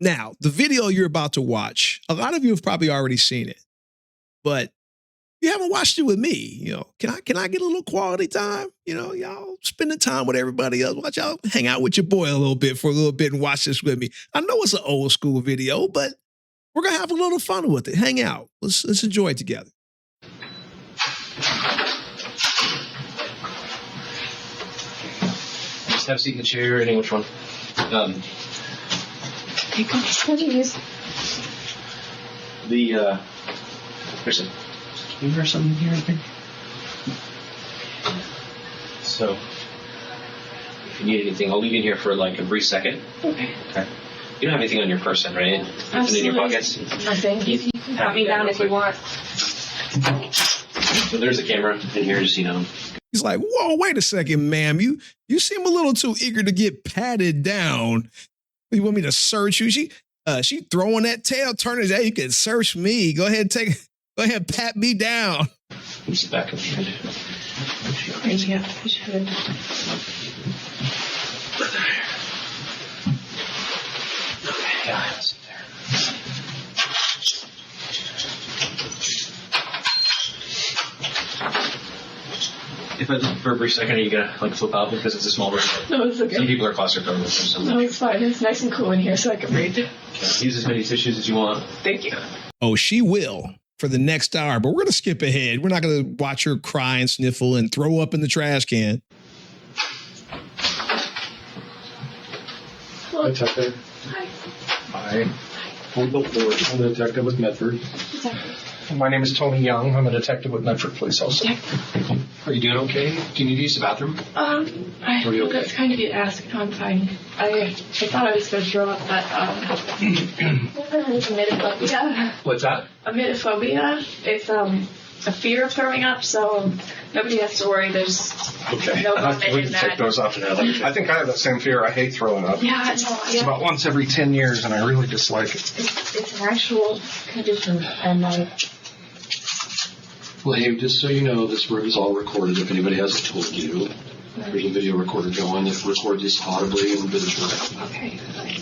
Now, the video you're about to watch, a lot of you have probably already seen it, but you haven't watched it with me. Can I get a little quality time? Y'all spending time with everybody else. Watch y'all hang out with your boy a little bit and watch this with me. I know it's an old school video, but we're gonna have a little fun with it. Hang out. Let's enjoy it together. Just have a seat in the chair, any which one. There's a computer or something here, I think. So, if you need anything, I'll leave you in here for like a brief second. Okay. You don't have anything on your person, right? Nothing in your pockets? Nothing. You can pat me down if you want. So there's a camera in here, just, He's like, whoa, wait a second, ma'am. You seem a little too eager to get patted down. You want me to search you? She throwing that tail, turning, hey, you can search me. Go ahead, pat me down. Sit back in the Yeah, you should. Yeah, sit there. If I for a brief second, are you gonna flip out because it's a small room? No, it's okay. Some people are claustrophobic or something. No, it's fine. It's nice and cool in here so I can breathe. Use as many tissues as you want. Thank you. Oh, she will for the next hour, but we're going to skip ahead. We're not going to watch her cry and sniffle and throw up in the trash can. Hi, Detective. Hi. Hi. I'm Bill Ford. I'm a detective with Medford. My name is Tony Young. I'm a detective with Medford Police also. Are you doing okay? Do you need to use the bathroom? I think that's kind of you to ask. No, I'm fine. I thought I was going to throw up, but emetophobia. What's that? Emetophobia. It's a fear of throwing up, so nobody has to worry. There's no limit We in can that. take those off now. I think I have that same fear. I hate throwing up. Yeah, no, It's yeah. about once every 10 years, and I really dislike it. It's an actual condition, and Well, hey, just so you know, this room is all recorded. If anybody hasn't told you, there's a video recorder going. It records this audibly and visually. okay. I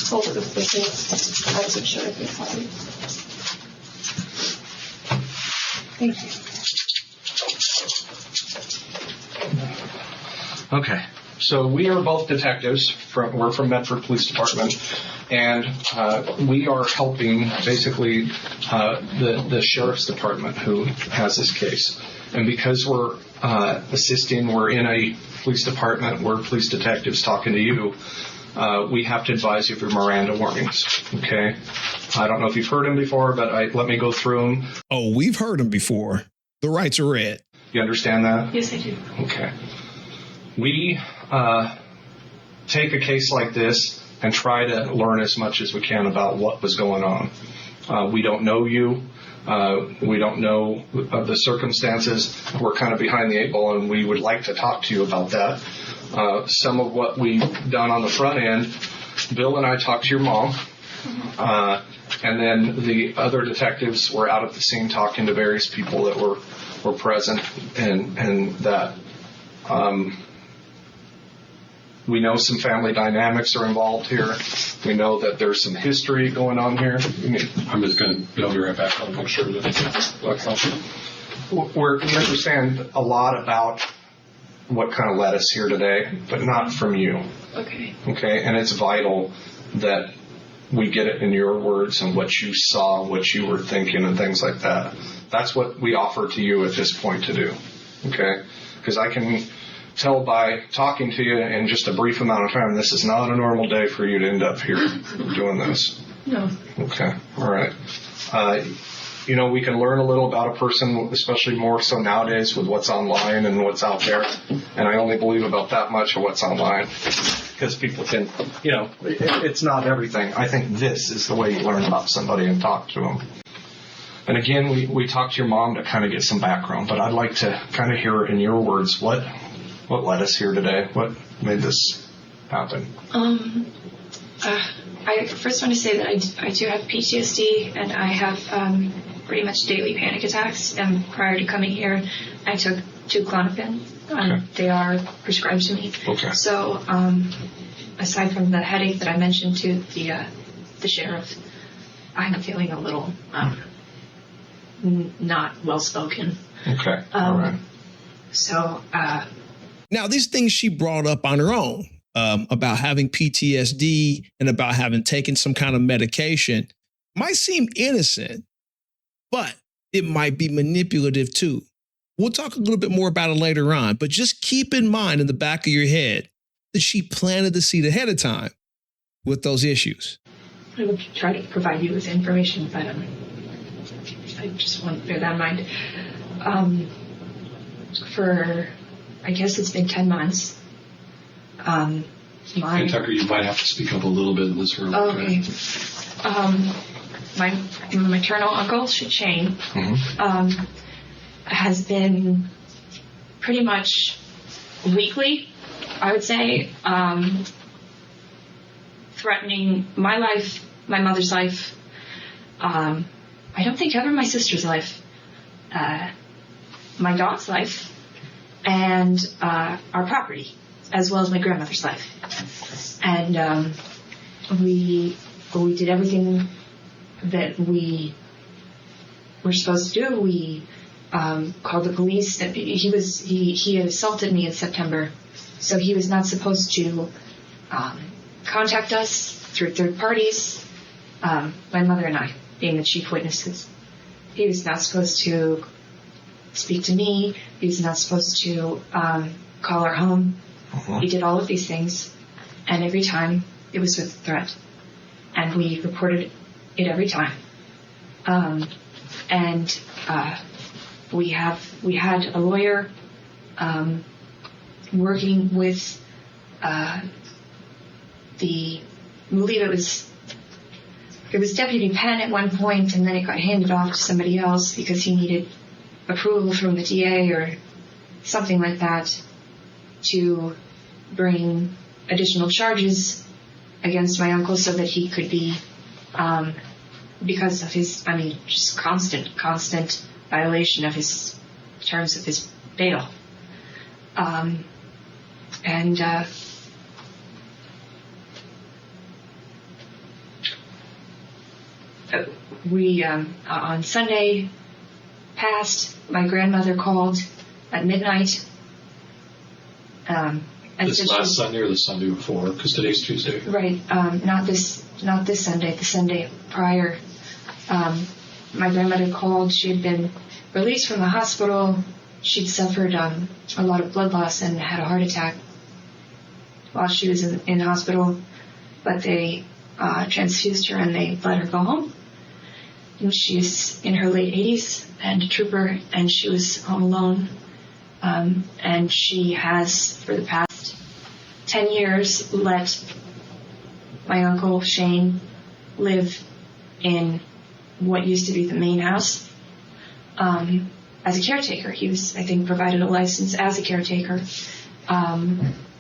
told her this because I wasn't sure if it's fine. Thank you. Okay. So we are both detectives. We're from Medford Police Department, and we are helping basically the Sheriff's Department who has this case. And because we're assisting, we're in a police department, we're police detectives talking to you, we have to advise you of your Miranda warnings, okay? I don't know if you've heard them before, but let me go through them. Oh, we've heard them before. The rights are red. You understand that? Yes, I do. Okay. We take a case like this and try to learn as much as we can about what was going on. We don't know you. We don't know the circumstances. We're kind of behind the eight ball, and we would like to talk to you about that. Some of what we've done on the front end, Bill and I talked to your mom, and then the other detectives were out at the scene talking to various people that were present, and that we know some family dynamics are involved here. We know that there's some history going on here. I'm just going to be right back. I'll make sure that We understand a lot about what kind of led us here today, but not from you. Okay. Okay, and it's vital that we get it in your words and what you saw, what you were thinking, and things like that. That's what we offer to you at this point to do. Okay, because I can tell by talking to you in just a brief amount of time, this is not a normal day for you to end up here doing this. No. Okay, all right. We can learn a little about a person, especially more so nowadays with what's online and what's out there. And I only believe about that much of what's online because people can, it's not everything. I think this is the way you learn about somebody and talk to them. And again, we talked to your mom to kind of get some background, but I'd like to kind of hear in your words what led us here today? What made this happen? I first want to say that I do have PTSD, and I have pretty much daily panic attacks. And prior to coming here, I took 2 Klonopin. Okay. They are prescribed to me. Okay. So aside from the headache that I mentioned to the the sheriff. I'm feeling a little not well spoken. Okay. All right. So. Now, these things she brought up on her own about having PTSD and about having taken some kind of medication might seem innocent, but it might be manipulative too. We'll talk a little bit more about it later on, but just keep in mind in the back of your head that she planted the seed ahead of time with those issues. I will try to provide you with information, but I just want to bear that in mind. For, I guess it's been 10 months. And Tucker, you might have to speak up a little bit in this room. Okay. My maternal uncle, Shane, has been pretty much weekly, I would say, threatening my life, my mother's life. I don't think ever my sister's life, my dog's life, and our property, as well as my grandmother's life. And we did everything that we were supposed to do. We called the police. He had assaulted me in September, so he was not supposed to contact us through third parties. My mother and I being the chief witnesses. He was not supposed to speak to me. He was not supposed to call our home. He did all of these things, and every time it was with a threat, and we reported it every time. And we had a lawyer working with I believe it was Deputy Penn at one point, and then it got handed off to somebody else because he needed approval from the DA or something like that to bring additional charges against my uncle so that he could be, because of his, just constant violation of his terms of his bail. We, on Sunday past, my grandmother called at midnight. And this last Sunday or the Sunday before? Because today's Tuesday. Right. Not this Sunday, the Sunday prior. My grandmother called. She had been released from the hospital. She'd suffered a lot of blood loss and had a heart attack while she was in hospital. But they transfused her and they let her go home. And she's in her late 80s and a trooper, and she was home alone. And she has, for the past 10 years, let my uncle Shane live in what used to be the main house as a caretaker. He was, I think, provided a license as a caretaker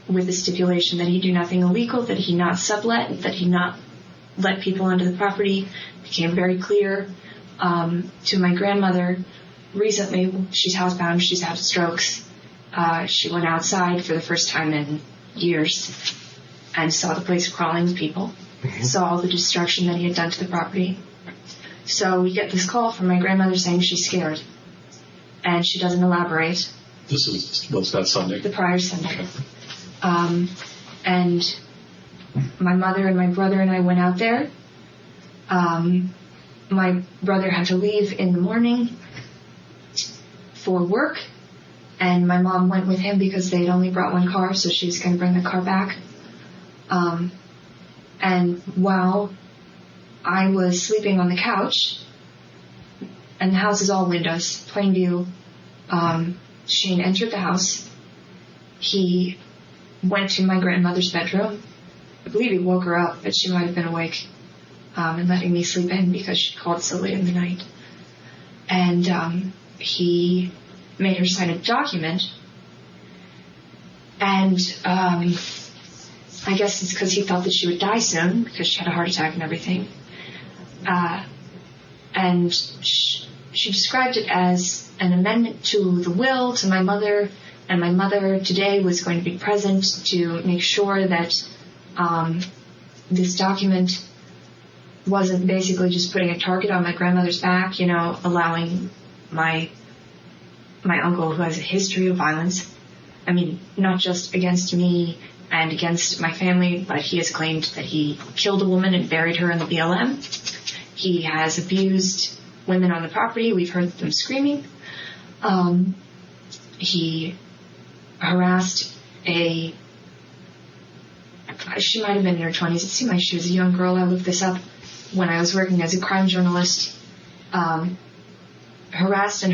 with the stipulation that he do nothing illegal, that he not sublet, that he not let people onto the property. Became very clear to my grandmother recently. She's housebound. She's had strokes. She went outside for the first time in years and saw the place crawling with people. Saw all the destruction that he had done to the property. So we get this call from my grandmother saying she's scared, and she doesn't elaborate. This is what's that Sunday? The prior Sunday. And my mother and my brother and I went out there. My brother had to leave in the morning for work, and my mom went with him because they'd only brought one car, so she was going to bring the car back. And while I was sleeping on the couch, and the house is all windows, plain view, Shane entered the house. He went to my grandmother's bedroom. I believe he woke her up, but she might have been awake, and letting me sleep in because she called so late in the night. And he made her sign a document, and I guess it's because he felt that she would die soon because she had a heart attack and everything. And she described it as an amendment to the will to my mother, and my mother today was going to be present to make sure that this document wasn't basically just putting a target on my grandmother's back, you know, allowing my uncle, who has a history of violence, I mean, not just against me and against my family, but he has claimed that he killed a woman and buried her in the BLM. He has abused women on the property. We've heard them screaming. He harassed she might have been in her 20s. It seemed like she was a young girl. I looked this up when I was working as a crime journalist. Harassed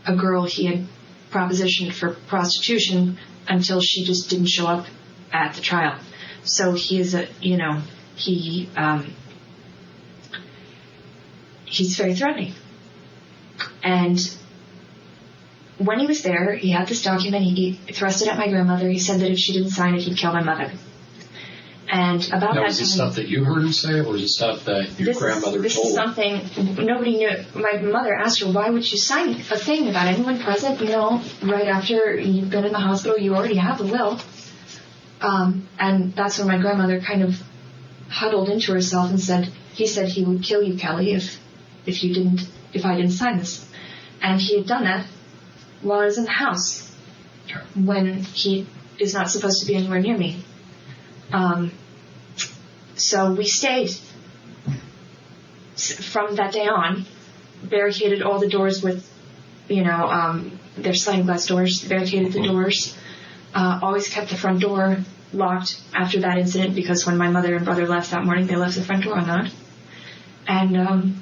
a girl he had propositioned for prostitution until she just didn't show up at the trial. So he is he's very threatening. And when he was there, he had this document, he thrust it at my grandmother. He said that if she didn't sign it, he'd kill my mother. And about that was it stuff that you heard him say, or was it stuff that your grandmother told? This is something nobody knew. My mother asked her, why would you sign a thing without anyone present? You know, right after you've been in the hospital, you already have a will. And that's when my grandmother kind of huddled into herself and said, he said he would kill you, Kelly, if I didn't sign this. And he had done that while I was in the house, when he is not supposed to be anywhere near me. So we stayed from that day on, barricaded all the doors with, their sliding glass doors, barricaded the doors, always kept the front door locked after that incident, because when my mother and brother left that morning, they left the front door unlocked. And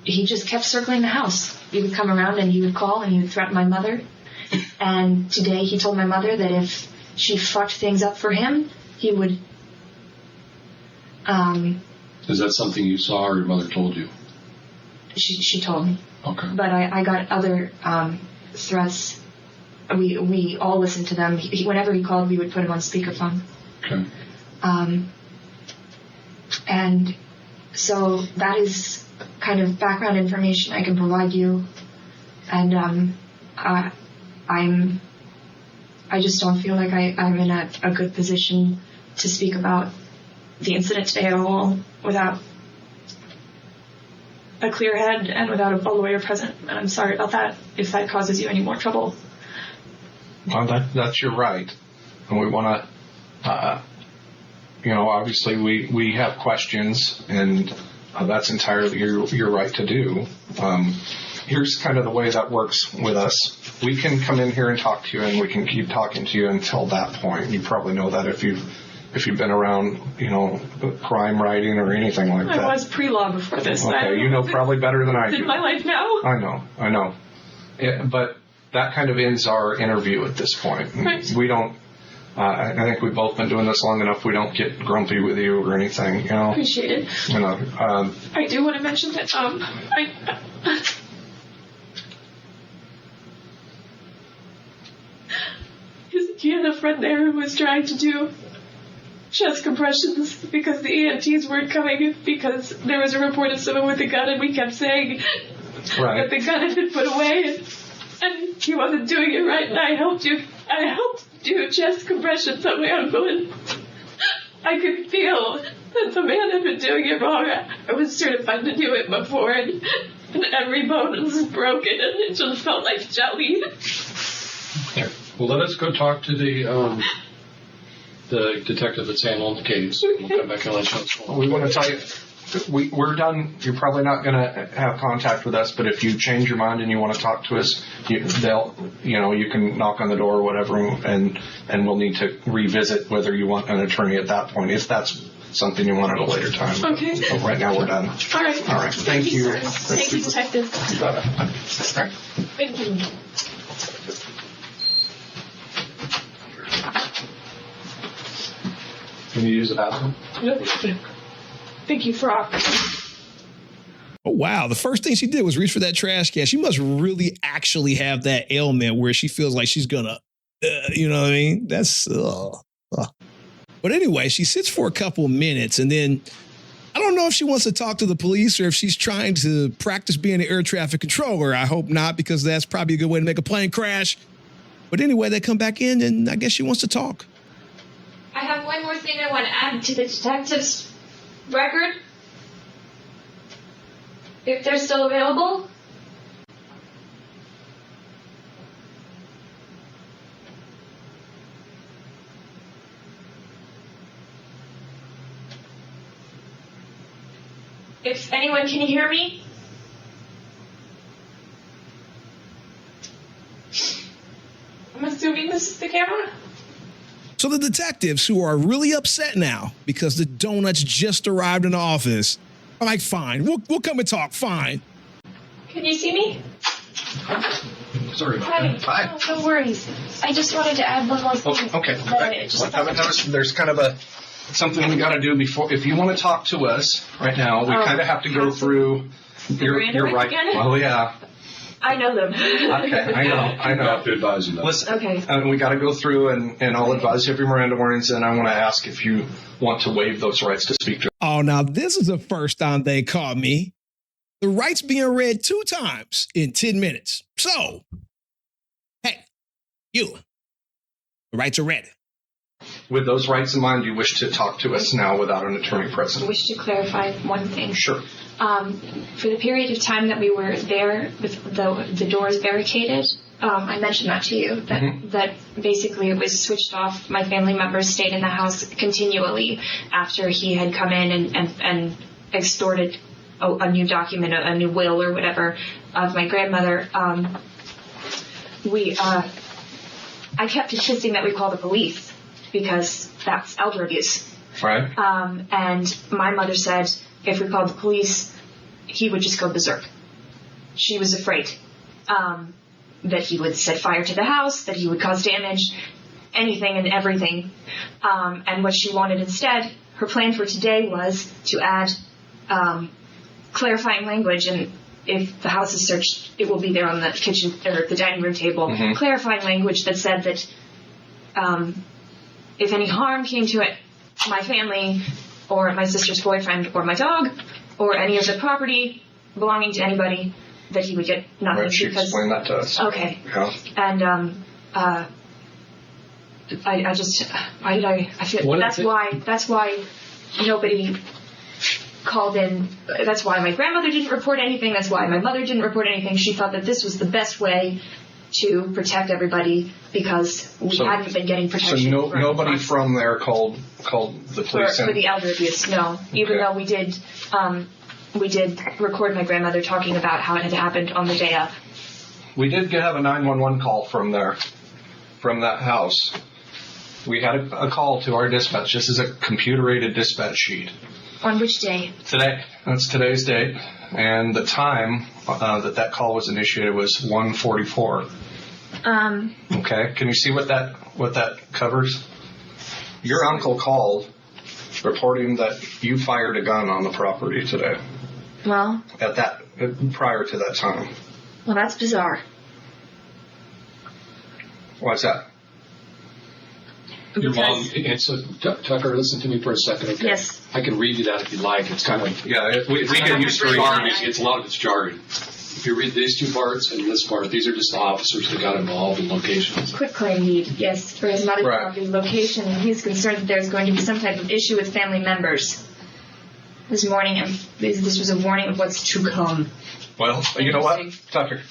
he just kept circling the house. He would come around and he would call and he would threaten my mother. And today he told my mother that if she fucked things up for him, he would... Is that something you saw or your mother told you? She told me. Okay. But I got other threats. We all listened to them. Whenever he called, we would put him on speakerphone. Okay. And so that is kind of background information I can provide you. And I just don't feel like I'm in a good position to speak about the incident today at all without a clear head and without a lawyer present. And I'm sorry about that if that causes you any more trouble. Well, that's your right. And we want to, obviously we have questions, and that's entirely your right to do. Here's kind of the way that works with us. We can come in here and talk to you, and we can keep talking to you until that point. You probably know that if you've been around, crime writing or anything like that. I was pre-law before this. Okay, you know probably better than I do. In my life now. I know. But that kind of ends our interview at this point. Right. We don't. I think we've both been doing this long enough. We don't get grumpy with you or anything. Appreciate it. I do want to mention that he had a friend there who was trying to do chest compressions because the EMTs weren't coming because there was a report of someone with a gun, and we kept saying that the gun had been put away, and he wasn't doing it right, and I helped do chest compressions on my uncle, and I could feel that the man had been doing it wrong. I was certified to do it before, and every bone was broken, and it just felt like jelly. Okay. Well, let us go talk to the detective that's handling the case. We'll come back and let you know. We want to tell you, we're done. You're probably not going to have contact with us, but if you change your mind and you want to talk to us, you can knock on the door or whatever, and we'll need to revisit whether you want an attorney at that point, if that's something you want at a later time. Okay. But right now we're done. All right. Thank you. Thank you, detective. You got it. All right. Thank you. Can you use the bathroom? Thank you for offering. Oh, wow. The first thing she did was reach for that trash can. She must really actually have that ailment where she feels like she's going to, you know what I mean? That's, But anyway, she sits for a couple of minutes, and then I don't know if she wants to talk to the police or if she's trying to practice being an air traffic controller. I hope not, because that's probably a good way to make a plane crash. But anyway, they come back in, and I guess she wants to talk. I have one more thing I want to add to the detective's record, if they're still available. If anyone can hear me? I'm assuming this is the camera. So the detectives, who are really upset now because the donuts just arrived in the office, are like, fine, we'll come and talk, fine. Can you see me? Sorry. Hi. No worries. I just wanted to add one more thing. Okay. That There's kind of something we got to do before. If you want to talk to us right now, we kind of have to go through your right. Again? Oh yeah. I know them. Okay, I know. I have to advise you. Listen, Okay. we got to go through, and I'll advise you of your Miranda warnings, and I want to ask if you want to waive those rights to speak to. Oh, now this is the first time they caught me. The rights being read 2 times in 10 minutes. So, hey, you, the rights are read. With those rights in mind, do you wish to talk to us now without an attorney I present? wish to clarify one thing. Sure. For the period of time that we were there with the doors barricaded, I mentioned that to you, that basically it was switched off. My family members stayed in the house continually after he had come in and extorted a new document, a new will or whatever of my grandmother. I kept insisting that we call the police because that's elder abuse. Right. And my mother said if we called the police, he would just go berserk. She was afraid that he would set fire to the house, that he would cause damage, anything and everything. And what she wanted instead, her plan for today was to add clarifying language, and if the house is searched, it will be there on the kitchen or the dining room table. Clarifying language that said that if any harm came to it, my family or my sister's boyfriend or my dog or any of the property belonging to anybody, that he would get nothing. Right, she explained that to us. Okay. Yeah. And I feel that's why nobody called in. That's why my grandmother didn't report anything. That's why my mother didn't report anything. She thought that this was the best way to protect everybody because we hadn't been getting protection. So nobody from there called the police for the elder abuse. No, even though we did record my grandmother talking about how it had happened on the day of. We did have a 911 call from there, from that house. We had a call to our dispatch. This is a computer-aided dispatch sheet. On which day? Today. That's today's date. And the time that call was initiated was 1:44. Okay. Can you see what that covers? Your uncle called reporting that you fired a gun on the property today. Well. Prior to that time. Well, that's bizarre. Why's that? Your mom, and so Tucker, listen to me for a second, okay? Yes. I can read you that if you'd like. It's kind of we can use jargon. It's a lot of it's jargon. If you read these 2 parts and this part, these are just the officers that got involved in locations. Quick claim deed, yes, for his mother's property location, and he's concerned that there's going to be some type of issue with family members. This morning, this was a warning of what's to come. Well, you know what, Tucker?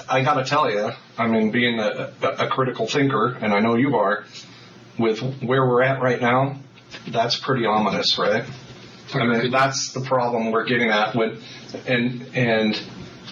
I got to tell you, I mean, being a critical thinker, and I know you are, with where we're at right now, that's pretty ominous, right? I mean, that's the problem we're getting at with, and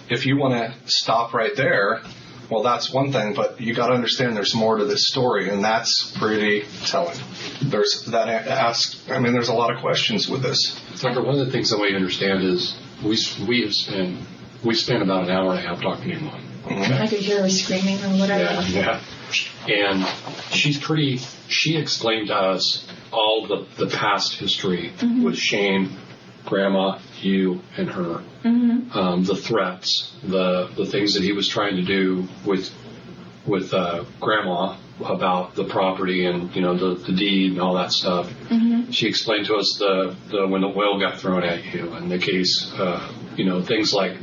if you want to stop right there, well, that's one thing, but you got to understand there's more to this story, and that's pretty telling. There's a lot of questions with this. Tucker, one of the things that we understand is we spent about an hour and a half talking to your mom. Okay. I could hear her screaming or whatever. Yeah. And she explained to us all the past history with Shane, Grandma, you, and her. The threats, the things that he was trying to do with Grandma about the property and the deed and all that stuff. She explained to us when the will got thrown at you and the case, things like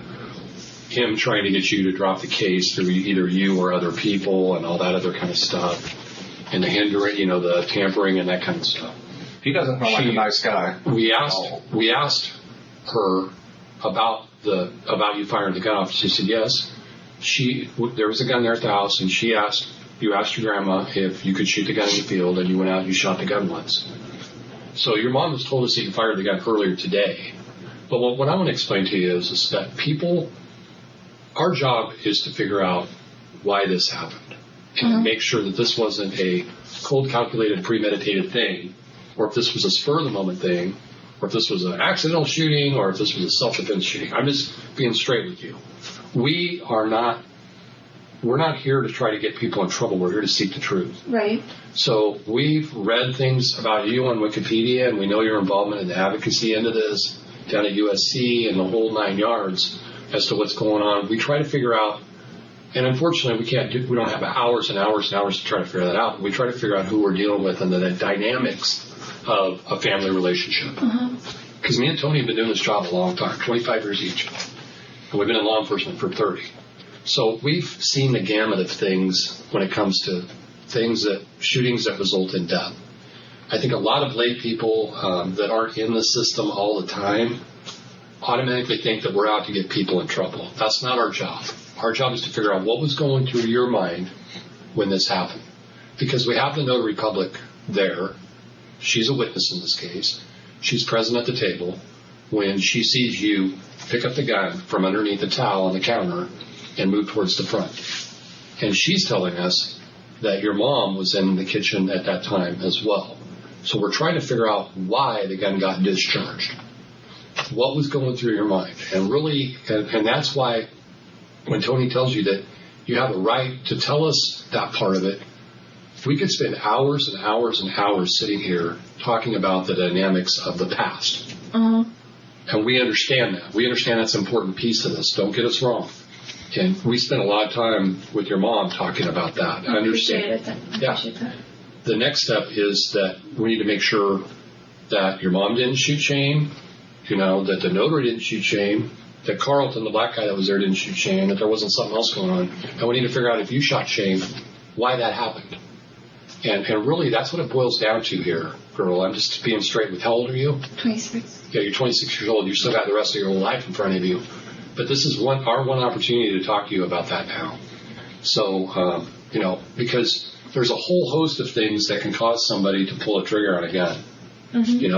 him trying to get you to drop the case through either you or other people and all that other kind of stuff, and the hindering, the tampering and that kind of stuff. He doesn't look like a nice guy. We asked her about you firing the gun off. She said yes. There was a gun there at the house, and you asked your grandma if you could shoot the gun in the field, and you went out and you shot the gun once. So your mom has told us that you fired the gun earlier today. But what I want to explain to you is that our job is to figure out why this happened and make sure that this wasn't a cold, calculated, premeditated thing, or if this was a spur of the moment thing, or if this was an accidental shooting, or if this was a self-defense shooting. I'm just being straight with you. We're not here to try to get people in trouble. We're here to seek the truth. Right. So we've read things about you on Wikipedia, and we know your involvement in the advocacy end of this down at USC and the whole 9 yards as to what's going on. We try to figure out, and unfortunately we don't have hours and hours and hours to try to figure that out. We try to figure out who we're dealing with and the dynamics of a family relationship. Because me and Tony have been doing this job a long time, 25 years each. And we've been in law enforcement for 30. So we've seen the gamut of things when it comes to shootings that result in death. I think a lot of lay people that aren't in the system all the time automatically think that we're out to get people in trouble. That's not our job. Our job is to figure out what was going through your mind when this happened. Because we have the notary public there. She's a witness in this case. She's present at the table when she sees you pick up the gun from underneath the towel on the counter and move towards the front. And she's telling us that your mom was in the kitchen at that time as well. So we're trying to figure out why the gun got discharged. What was going through your mind? And really, and that's why when Tony tells you that you have a right to tell us that part of it, we could spend hours and hours and hours sitting here talking about the dynamics of the past. And we understand that. We understand that's an important piece of this. Don't get us wrong. And we spent a lot of time with your mom talking about that. I appreciate it. Appreciate that. The next step is that we need to make sure that your mom didn't shoot Shane, that the notary didn't shoot Shane, that Carlton, the black guy that was there, didn't shoot Shane, that there wasn't something else going on. And we need to figure out if you shot Shane, why that happened. And really, that's what it boils down to here, girl. I'm just being straight with, how old are you? 26. Yeah, you're 26 years old. You still got the rest of your whole life in front of you. But this is our one opportunity to talk to you about that now. So, because there's a whole host of things that can cause somebody to pull a trigger on a gun.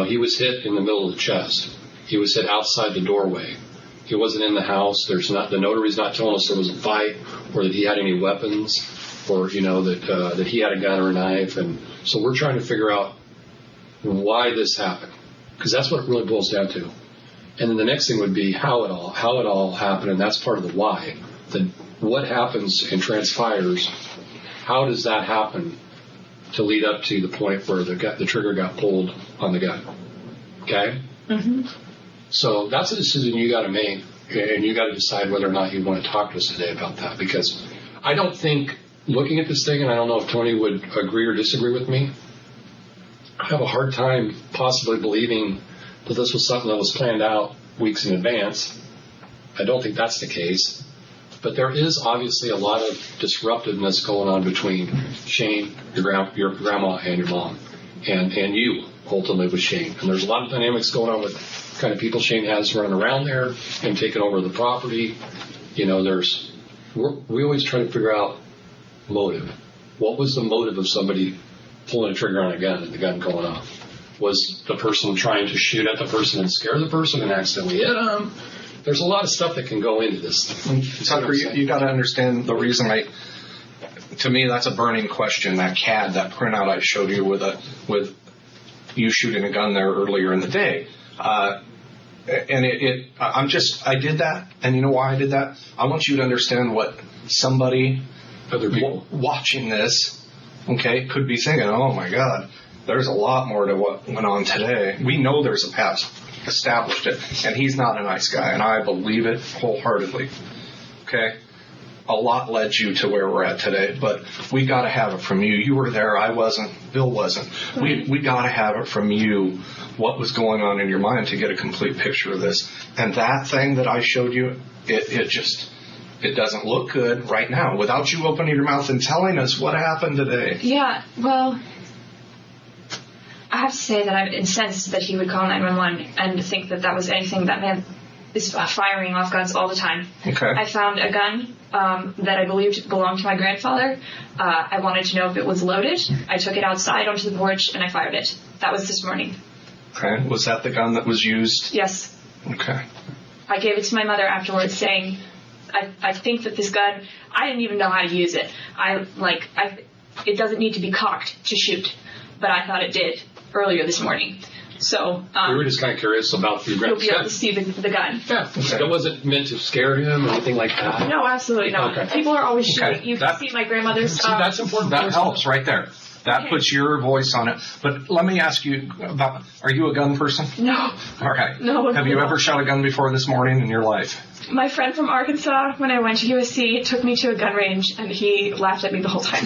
He was hit in the middle of the chest. He was hit outside the doorway. He wasn't in the house. The notary's not telling us there was a fight or that he had any weapons or, that he had a gun or a knife. And so we're trying to figure out why this happened, because that's what it really boils down to. And then the next thing would be how it all happened, and that's part of the why. What happens and transpires, how does that happen to lead up to the point where the trigger got pulled on the gun? Okay? So that's a decision you got to make, and you got to decide whether or not you want to talk to us today about that, because I don't think, looking at this thing, and I don't know if Tony would agree or disagree with me, I have a hard time possibly believing that this was something that was planned out weeks in advance. I don't think that's the case. But there is obviously a lot of disruptiveness going on between Shane, your grandma, and your mom, and you, ultimately, with Shane. And there's a lot of dynamics going on with the kind of people Shane has running around there and taking over the property. We always try to figure out motive. What was the motive of somebody pulling a trigger on a gun and the gun going off? Was the person trying to shoot at the person and scare the person and accidentally hit them? There's a lot of stuff that can go into this. Tucker, you got to understand the reason to me, that's a burning question. That CAD, that printout I showed you with you shooting a gun there earlier in the day. I did that. And you know why I did that? I want you to understand what somebody, other people watching this, could be thinking, oh my God, there's a lot more to what went on today. We know there's a past, established it, and he's not a nice guy, and I believe it wholeheartedly. A lot led you to where we're at today, but we got to have it from you. You were there, I wasn't, Bill wasn't. We got to have it from you, what was going on in your mind, to get a complete picture of this. And that thing that I showed you, it doesn't look good right now without you opening your mouth and telling us what happened today. Yeah, well, I have to say that I'm incensed that he would call 911 and think that that was anything. That man is firing off guns all the time. Okay. I found a gun that I believed belonged to my grandfather. I wanted to know if it was loaded. I took it outside onto the porch and I fired it. That was this morning. Okay. Was that the gun that was used? Yes. Okay. I gave it to my mother afterwards saying, I think that this gun, I didn't even know how to use it. It doesn't need to be cocked to shoot, but I thought it did earlier this morning. So we were just kind of curious about the you'll be able to see the gun. Yeah, it wasn't meant to scare him or anything like that. No, absolutely not. Okay. People are always shooting. Okay. You can see my grandmother's. That's important. That helps right there. That Okay. puts your voice on it. But let me ask you about, are you a gun person? No. All right. No. Have you ever shot a gun before this morning in your life? My friend from Arkansas, when I went to USC, took me to a gun range, and he laughed at me the whole time.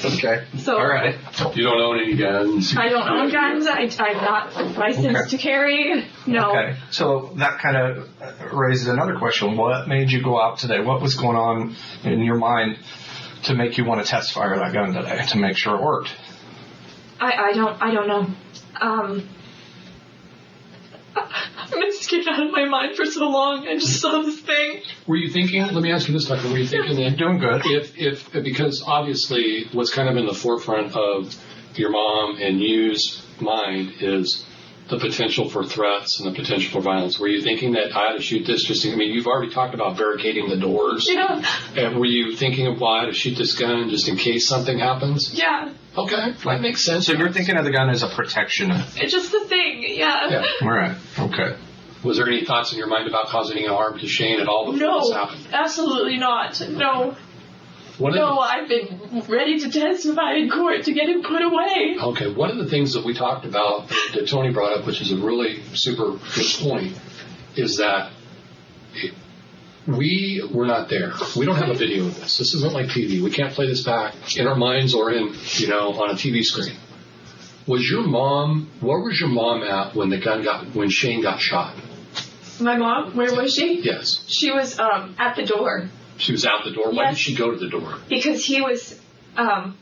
Okay. So all right. You don't own any guns. I don't own guns. I'm not licensed to carry. No. Okay. So that kind of raises another question. What made you go out today? What was going on in your mind to make you want to test fire that gun today to make sure it worked? I don't know. I've been scared out of my mind for so long. I just saw this thing. Were you thinking? Let me ask you this, Tucker. Were you thinking that Doing good. if because obviously what's kind of in the forefront of your mom and you's mind is the potential for threats and the potential for violence. Were you thinking that I ought to shoot this just? I mean, you've already talked about barricading the doors. Yeah. And were you thinking of why to shoot this gun just in case something happens? Yeah. Okay, that makes sense. So you're thinking of the gun as a protection. It's just the thing. Yeah. All right. Okay. Was there any thoughts in your mind about causing any harm to Shane at all before this No, happened? absolutely not. No. One of No, I've been ready to testify in court to get him put away. Okay, one of the things that we talked about that Tony brought up, which is a really super good point, is that we were not there. We don't have a video of this. This isn't like TV. We can't play this back in our minds or on a TV screen. Where was your mom at when Shane got shot? My mom, where was she? Yes. She was at the door. She was out the door. Why did she go to the door? Because he was, the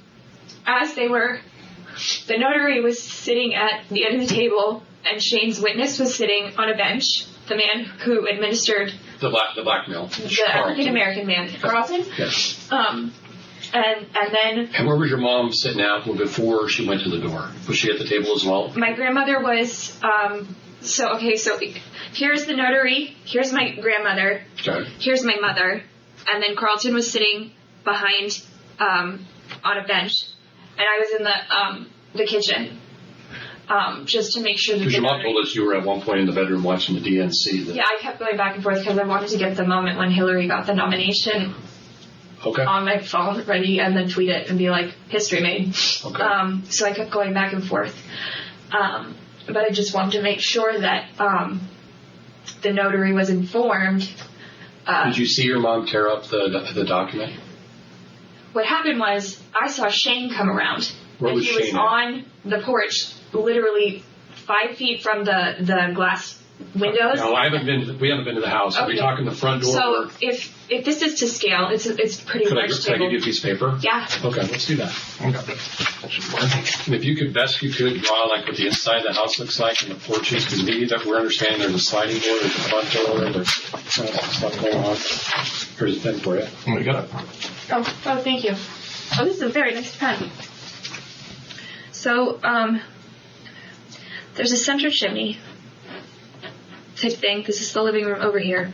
notary was sitting at the end of the table, and Shane's witness was sitting on a bench. The man who administered The blackmail. the African American man, Carlton. Yes. And then And where was your mom sitting at before she went to the door? Was she at the table as well? my grandmother was. So here's the notary. Here's my grandmother. Okay. Here's my mother. And then Carlton was sitting behind on a bench, and I was in the kitchen just to make sure that Because your mom told us you were at one point in the bedroom watching the DNC. Yeah, I kept going back and forth because I wanted to get the moment when Hillary got the nomination Okay. on my phone ready and then tweet it and be like, history made. Okay. So I kept going back and forth. But I just wanted to make sure that the notary was informed. Did you see your mom tear up the document? What happened was I saw Shane come around. Where was and he Shane was on the porch, literally 5 feet from the glass windows. No, we haven't been to the house. Are we Okay. talking the front door? So if this is to scale, it's pretty Could I large give table. you a piece of paper? Yeah. Okay, let's do that. And if you could draw like what the inside of the house looks like and the porches, because maybe that we're understanding there's a sliding door, there's a front door, there's stuff going on. Here's a pen for you. We got it. Oh, thank you. Oh, this is a very nice pen. So, there's a center chimney type thing. This is the living room over here.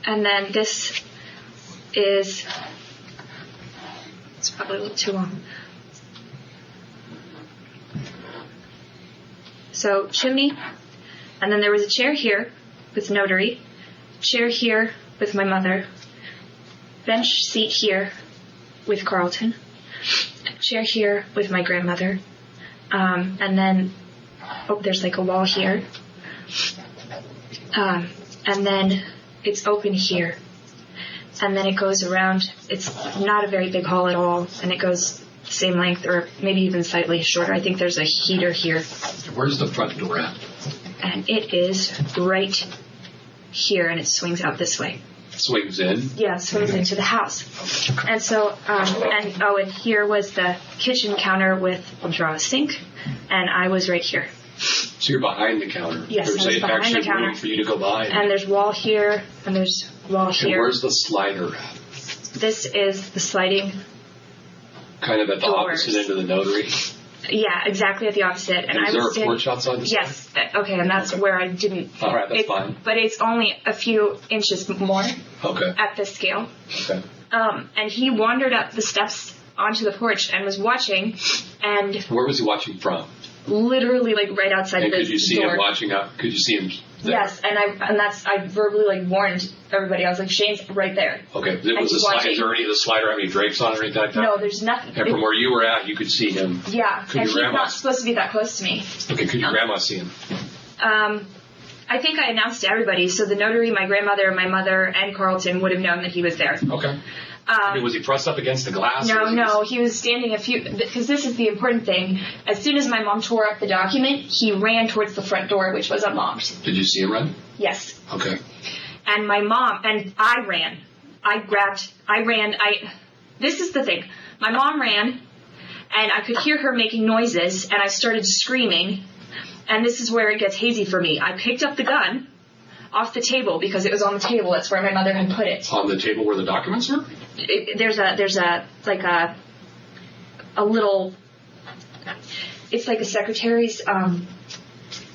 And then this is, it's probably a little too long. So, chimney, and then there was a chair here with notary, chair here with my mother, bench seat here with Carlton, chair here with my grandmother, and then there's like a wall here, and then it's open here, and then it goes around. It's not a very big hall at all, and it goes the same length or maybe even slightly shorter. I think there's a heater here, Where's the front door at? and it is right here, and it swings out this way. Swings in. Yeah, swings into the house. And so, and here was the kitchen counter with a draw sink and I was right here. So you're behind the counter. Yes, There's I was behind actually the counter. room for you to go by. And there's wall here, and there's wall And here. where's the slider? This is the sliding. Kind of at the Doors. opposite end of the notary. Yeah, exactly at the opposite. And And I is there was a porch outside the Yes. Okay, and that's where I didn't. All right, that's fine. But it's only a few inches more Okay. at this scale. Okay. And he wandered up the steps onto the porch and was watching, and Where was he watching from? literally like right outside And the could you see door. him watching out? Could you see him there? Yes, and I verbally like warned everybody. I was like, Shane's right there. Okay. Was the he's slide, watching. is there any of the slider have any drapes on or anything like that? No, there's nothing. And from where you were at, you could see him. Yeah, Could and your he's grandma- not supposed to be that close to me. Okay. Could your grandma see him? I think I announced to everybody, so the notary, my grandmother, my mother, and Carlton would have known that he was there. Okay. I mean, was he pressed up against the glass? or was No, he was standing because this is the important thing. As soon as my mom tore up the document, he ran towards the front door, which was unlocked. Did you see him run? Yes. Okay. And my mom, and I ran. This is the thing. My mom ran, and I could hear her making noises, and I started screaming, and this is where it gets hazy for me. I picked up the gun off the table because it was on the table. That's where my mother had put it. On the table where the documents were? There's a little, it's like a secretary's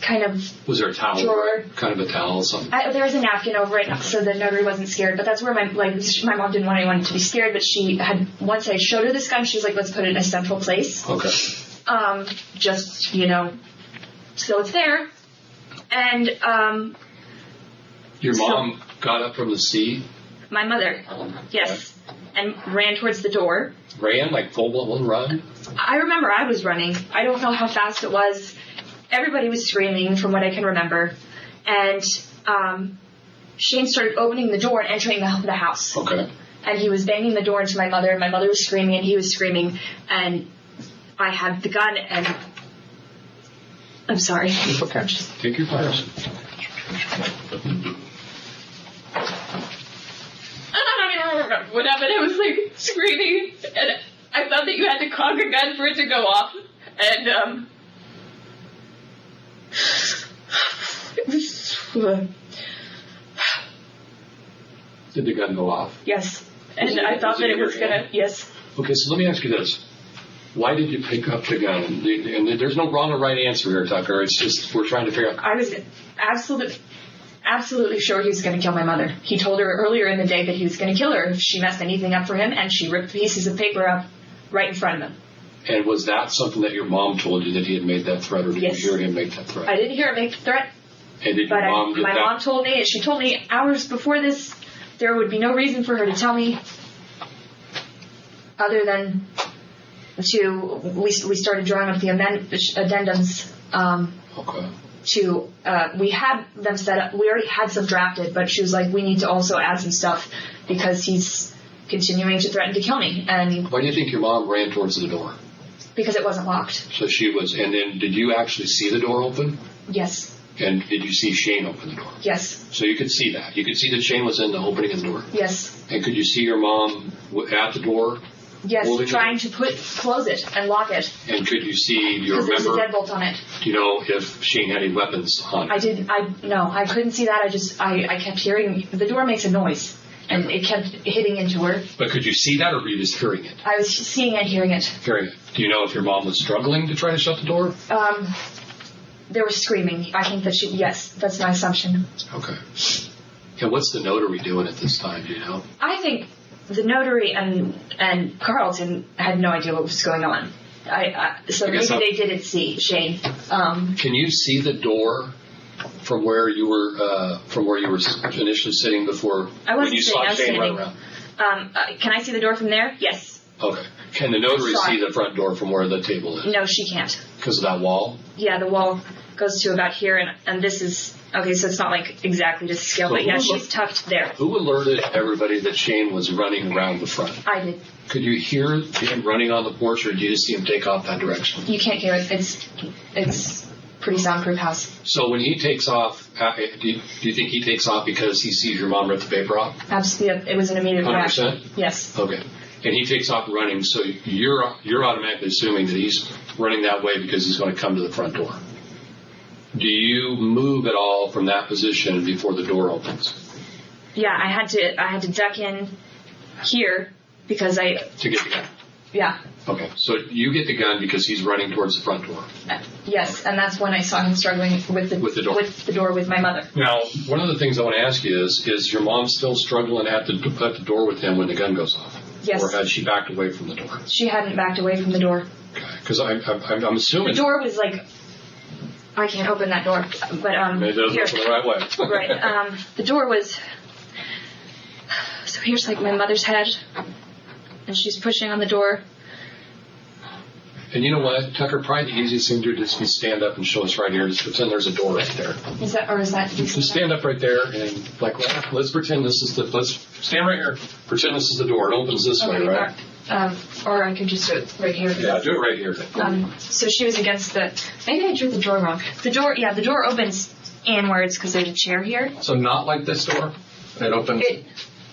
kind of Was there a towel? drawer. Kind of a towel or something? There was a napkin over it so the notary wasn't scared, but that's where my mom didn't want anyone to be scared, but she had, once I showed her this gun, she was like, let's put it in a central place. Okay. Just, so it's there. And Your mom got up from the seat, my mother, yes, and ran towards the door. ran like full-blown run. I remember I was running. I don't know how fast it was. Everybody was screaming from what I can remember. And Shane started opening the door and entering the house. Okay. And he was banging the door into my mother, and my mother was screaming, and he was screaming. And I had the gun, and I'm sorry. Okay. Take your fires. I don't even remember what happened. I was like screaming, and I thought that you had to cock a gun for it to go off. And it was Did the gun go off? yes. And Was it- I thought was that it it in your was gonna hand? yes. Okay, so let me ask you this. Why did you pick up the gun? And there's no wrong or right answer here, Tucker. It's just we're trying to figure out. I was absolutely sure he was going to kill my mother. He told her earlier in the day that he was going to kill her if she messed anything up for him, and she ripped pieces of paper up right in front of him. And was that something that your mom told you that he had made that threat, or did Yes. you hear him make that threat? I didn't hear him make the threat, And did but your mom get my that? mom told me, she told me hours before this, there would be no reason for her to tell me other than we started drawing up the addendums Okay. we had them set up. We already had some drafted, but she was like, we need to also add some stuff because he's continuing to threaten to kill me, and Why do you think your mom ran towards the door? because it wasn't locked. So she was, and then did you actually see the door open? Yes. And did you see Shane open the door? Yes. So you could see that. You could see that Shane was in the opening of the door. Yes. And could you see your mom at the door? Yes. Holding it? Trying to close it and lock it And could you see, do you because there's a remember, deadbolt on it. do you know if Shane had any weapons on it? I couldn't see that. I kept hearing the door makes a noise, and it kept hitting into her. But could you see that, or were you just hearing it? I was seeing and hearing it. Hearing it. Do you know if your mom was struggling to try to shut the door? There was screaming. I think that yes, that's my assumption. Okay. And what's the notary doing at this time, do you know? I think the notary and Carlton had no idea what was going on. So I maybe guess they didn't see Shane. Can you see the door from where you were initially sitting before I wasn't when you sitting, I saw was Shane run standing. around? Can I see the door from there? Yes. Okay. Can the notary Saw see it. the front door from where the table is? No, she can't. Because of that wall? Yeah, the wall goes to about here, and this is okay. So it's not like exactly to scale, but yeah, she's tucked there. Who alerted everybody that Shane was running around the front? I did. Could you hear him running on the porch, or did you just see him take off that direction? You can't hear it. It's pretty soundproof house. So when he takes off, do you think he takes off because he sees your mom rip the paper off? Absolutely, it was an immediate reaction. 100%? Yes. Okay. and he takes off running. So you're automatically assuming that he's running that way because he's going to come to the front door. Do you move at all from that position before the door opens? Yeah, I had to duck in here because To get the gun. yeah. Okay, so you get the gun because he's running towards the front door. Yes, and that's when I saw him struggling with the door with my mother. Now, one of the things I want to ask you is your mom still struggling at the door with him when the gun goes off? Yes. Or had she backed away from the door? She hadn't backed away from the door. Okay, because I'm assuming... The door was like, I can't open that door, but Maybe it doesn't here. open the right way. Right. The door was. So here's like my mother's head, and she's pushing on the door. And you know what, Tucker, probably the easiest thing to do is just stand up and show us right here. Just pretend there's a door right there. Is that? Just stand up right there and let's pretend this is let's stand right here. Pretend this is the door. It opens this way, right? Or I could just do it right here. Yeah, do it right here. So she was against maybe I drew the door wrong. The door opens inwards because there's a chair here. So not like this door? It opens?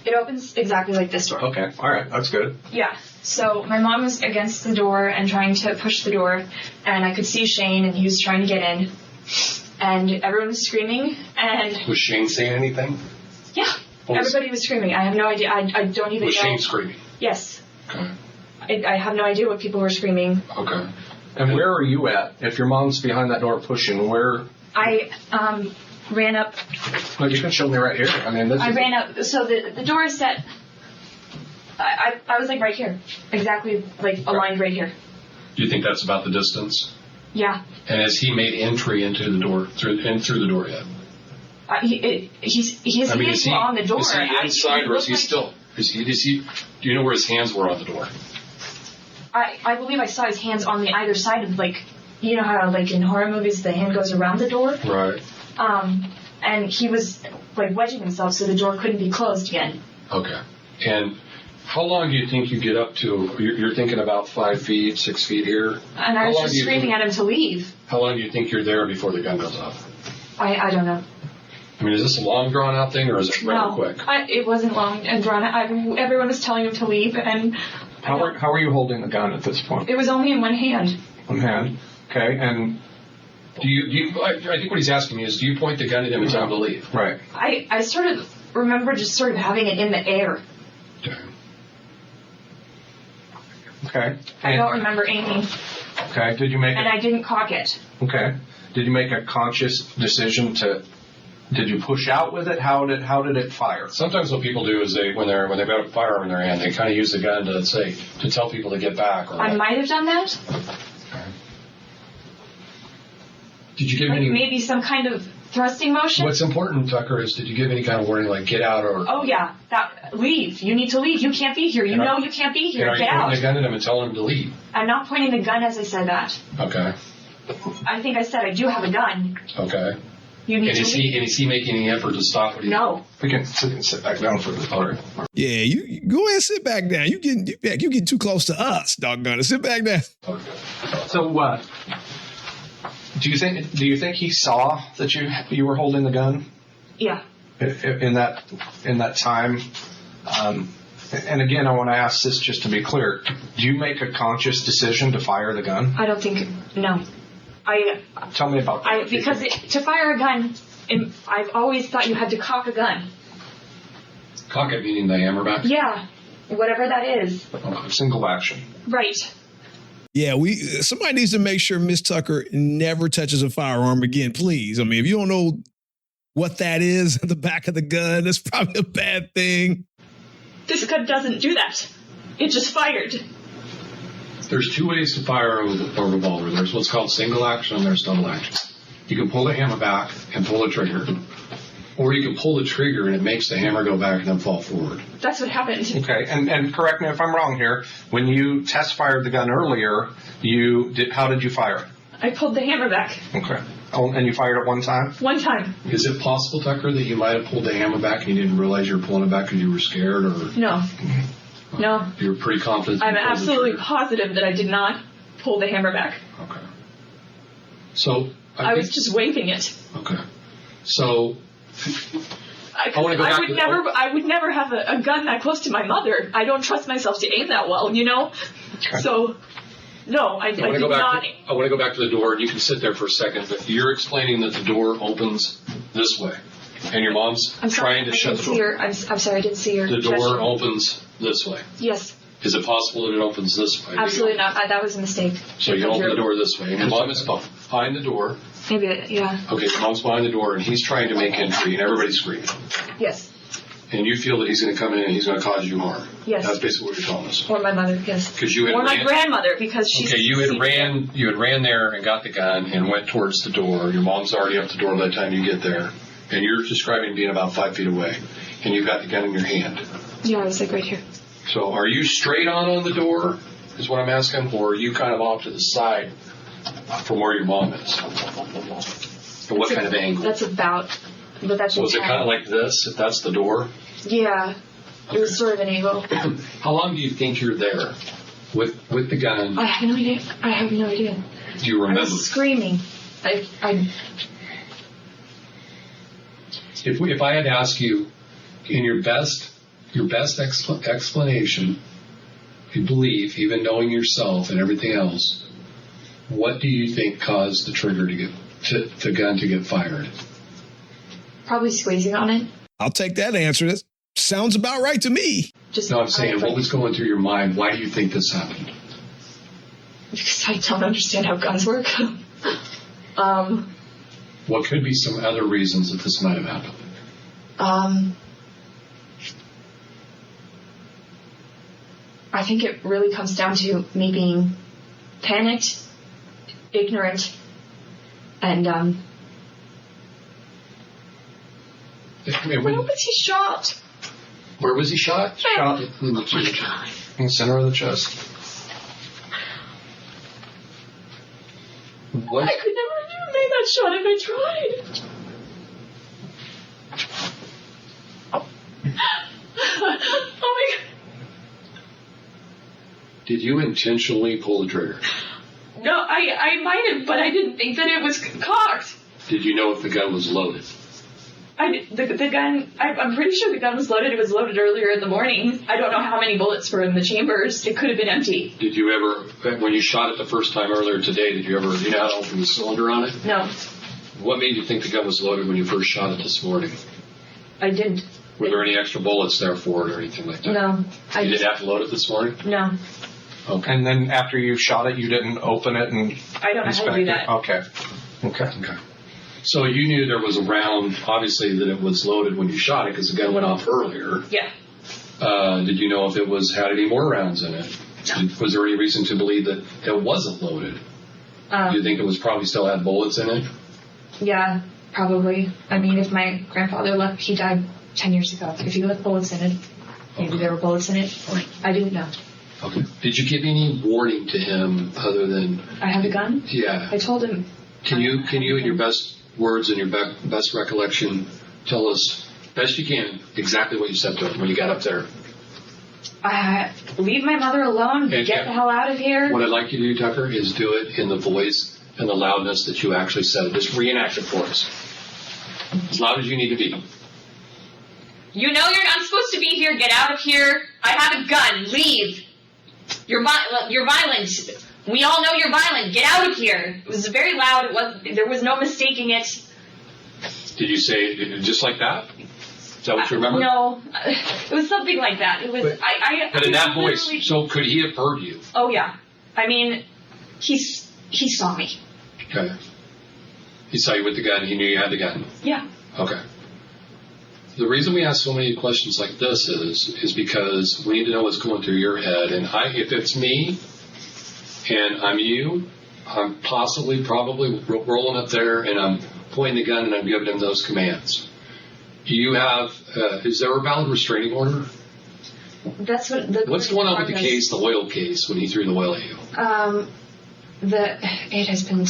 It opens exactly like this door. Okay, all right, that's good. Yeah. So my mom was against the door and trying to push the door, and I could see Shane, and he was trying to get in, and everyone was screaming, and... Was Shane saying anything? Yeah, everybody was screaming. I have no idea. I don't even know. Was Shane screaming? Yes. Okay. I have no idea what people were screaming. Okay. And where are you at? If your mom's behind that door pushing, where? I ran up. Well, you can show me right here. I mean, I ran up. So the door is set. I was like right here, exactly like aligned right here. Do you think that's about the distance? Yeah. And has he made entry into the door through the door yet? His hands were on the door. Is he inside or is he still? Is he? Do you know where his hands were on the door? I believe I saw his hands on the either side of, like, you know how like in horror movies the hand goes around the door. Right. And he was like wedging himself so the door couldn't be closed again. Okay. And how long do you think you get up to? You're thinking about 5 feet, 6 feet here. And I was just screaming at him to leave. How long do you think you're there before the gun goes off? I don't know. I mean, is this a long drawn out thing or is it rather quick? It wasn't long and drawn out. Everyone was telling him to leave, and how are you holding the gun at this point? it was only in one hand. One hand. Okay, and Do you? I think what he's asking me is, do you point the gun at him and tell him to leave? right. I sort of remember just sort of having it in the air. Okay. Okay. I don't remember aiming, Okay. Did you make? and I didn't cock it. Okay. Did you make a conscious decision to? Did you push out with it? How did it fire? Sometimes what people do is when they've got a firearm in their hand, they kind of use the gun to tell people to get back. Or I might have done that. Did you give any? Maybe some kind of thrusting motion. What's important, Tucker, is did you give any kind of warning like get out or? Oh yeah, leave. You need to leave. You can't be here. You know you can't be here. Are you Get pointing out. the gun at him and telling him to leave? I'm not pointing the gun as I said that. Okay. I think I said I do have a gun. Okay. You need And to is leave. he making any effort to stop what he's No. We can sit back down for this part. Yeah, you go ahead and sit back down. You getting too close to us, doggone it. Sit back down. Okay. So what? Do you think he saw that you were holding the gun Yeah. in that time? And again, I want to ask this just to be clear. Do you make a conscious decision to fire the gun? I don't think. No. Tell me about that. Because to fire a gun, I've always thought you had to cock a gun. Cock it meaning the hammer back? Yeah. Whatever that is. Single action. Right. Yeah, somebody needs to make sure Miss Tucker never touches a firearm again, please. I mean, if you don't know what that is at the back of the gun, that's probably a bad thing. This gun doesn't do that. It just fired. There's 2 ways to fire a revolver. There's what's called single action and there's double action. You can pull the hammer back and pull the trigger. Or you can pull the trigger and it makes the hammer go back and then fall forward. That's what happened. Okay, and correct me if I'm wrong here. When you test fired the gun earlier, how did you fire? I pulled the hammer back. Okay. Oh, and you fired it one time? One time. Is it possible, Tucker, that you might have pulled the hammer back and you didn't realize you were pulling it back because you were scared? Or No. No. you were pretty confident? I'm you pulled the absolutely trigger? positive that I did not pull the hammer back. Okay. So I was just waving it. Okay. So I want to go back to I would never have a gun that close to my mother. I don't trust myself to aim that well, Okay. So, no, I did not. I want to go back to the door, and you can sit there for a second. But you're explaining that the door opens this way, and your mom's trying to shut the door. I'm sorry, I didn't see her. The door opens this way. Yes. Is it possible that it opens this way? Absolutely not. That was a mistake. So you open the door this way, and your mom is behind the door. Maybe, yeah. Okay, your mom's behind the door, and he's trying to make entry, and everybody's screaming. Yes. And you feel that he's going to come in and he's going to cause you harm. Yes. That's basically what you're telling us. Or my mother, yes. Because you had Or my grandmother, because she's... Okay, you had ran there and got the gun and went towards the door. Your mom's already up the door by the time you get there. And you're describing being about 5 feet away. And you've got the gun in your hand. Yeah, I was like right here. So are you straight on the door, is what I'm asking? Or are you kind of off to the side from where your mom is? Or what kind of angle? That's about... But that's Was it kind of like this, if that's the door? Yeah. It was sort of an angle. How long do you think you're there with the gun? I have no idea. I have no idea. Do you remember? I was screaming. If I had asked you in your best explanation, you believe, even knowing yourself and everything else, what do you think caused the trigger the gun to get fired? Probably squeezing on it. I'll take that answer. That sounds about right to me. No, I'm saying, what was going through your mind? Why do you think this happened? Because I don't understand how guns work. What could be some other reasons that this might have happened? I think it really comes down to me being panicked, ignorant, and Where was he shot? Where was he shot? Shot in the center of the chest. What? I could never have made that shot if I tried. Oh my God. Did you intentionally pull the trigger? No, I might have, but I didn't think that it was cocked. Did you know if the gun was loaded? The gun, I'm pretty sure the gun was loaded. It was loaded earlier in the morning. I don't know how many bullets were in the chambers. It could have been empty. Did you ever, when you shot it the first time earlier today, do you know how to open the cylinder on it? No, What made you think the gun was loaded when you first shot it this morning? I didn't. Were there any extra bullets there for it or anything like that? No. You didn't have to load it this morning? No. Okay. And then after you shot it, you didn't open it and I don't know how to do that. Okay. So you knew there was a round, obviously, that it was loaded when you shot it because the gun went off earlier. Yeah. Did you know if it had any more rounds in it? No. Was there any reason to believe that it wasn't loaded? Do you think it was probably still had bullets in it? yeah, probably. I mean, if my grandfather left, he died 10 years ago. If he left bullets in it, maybe there were bullets in it. I didn't know. Okay. Did you give any warning to him other than... I have a gun? Yeah. I told him. Can you in your best words and your best recollection, tell us, best you can, exactly what you said to him when you got up there? Leave my mother alone. And Get the hell out of here. What I'd like you to do, Tucker, is do it in the voice and the loudness that you actually said it. Just reenact it for us. As loud as you need to be. You know you're not supposed to be here. Get out of here. I have a gun. Leave. You're violent. We all know you're violent. Get out of here. It was very loud. There was no mistaking it. Did you say it just like that? Is that what you remember? No. It was something like that. It was. But in that voice, so could he have heard you? Oh yeah. I mean, he saw me. Okay. He saw you with the gun. He knew you had the gun. Yeah. Okay. The reason we ask so many questions like this is because we need to know what's going through your head. And if it's me and I'm you, I'm probably rolling up there and I'm pointing the gun and I'm giving him those commands. You have, is there a valid restraining order? That's what. What's going on with the case, the oil case, when he threw the oil at you? It has been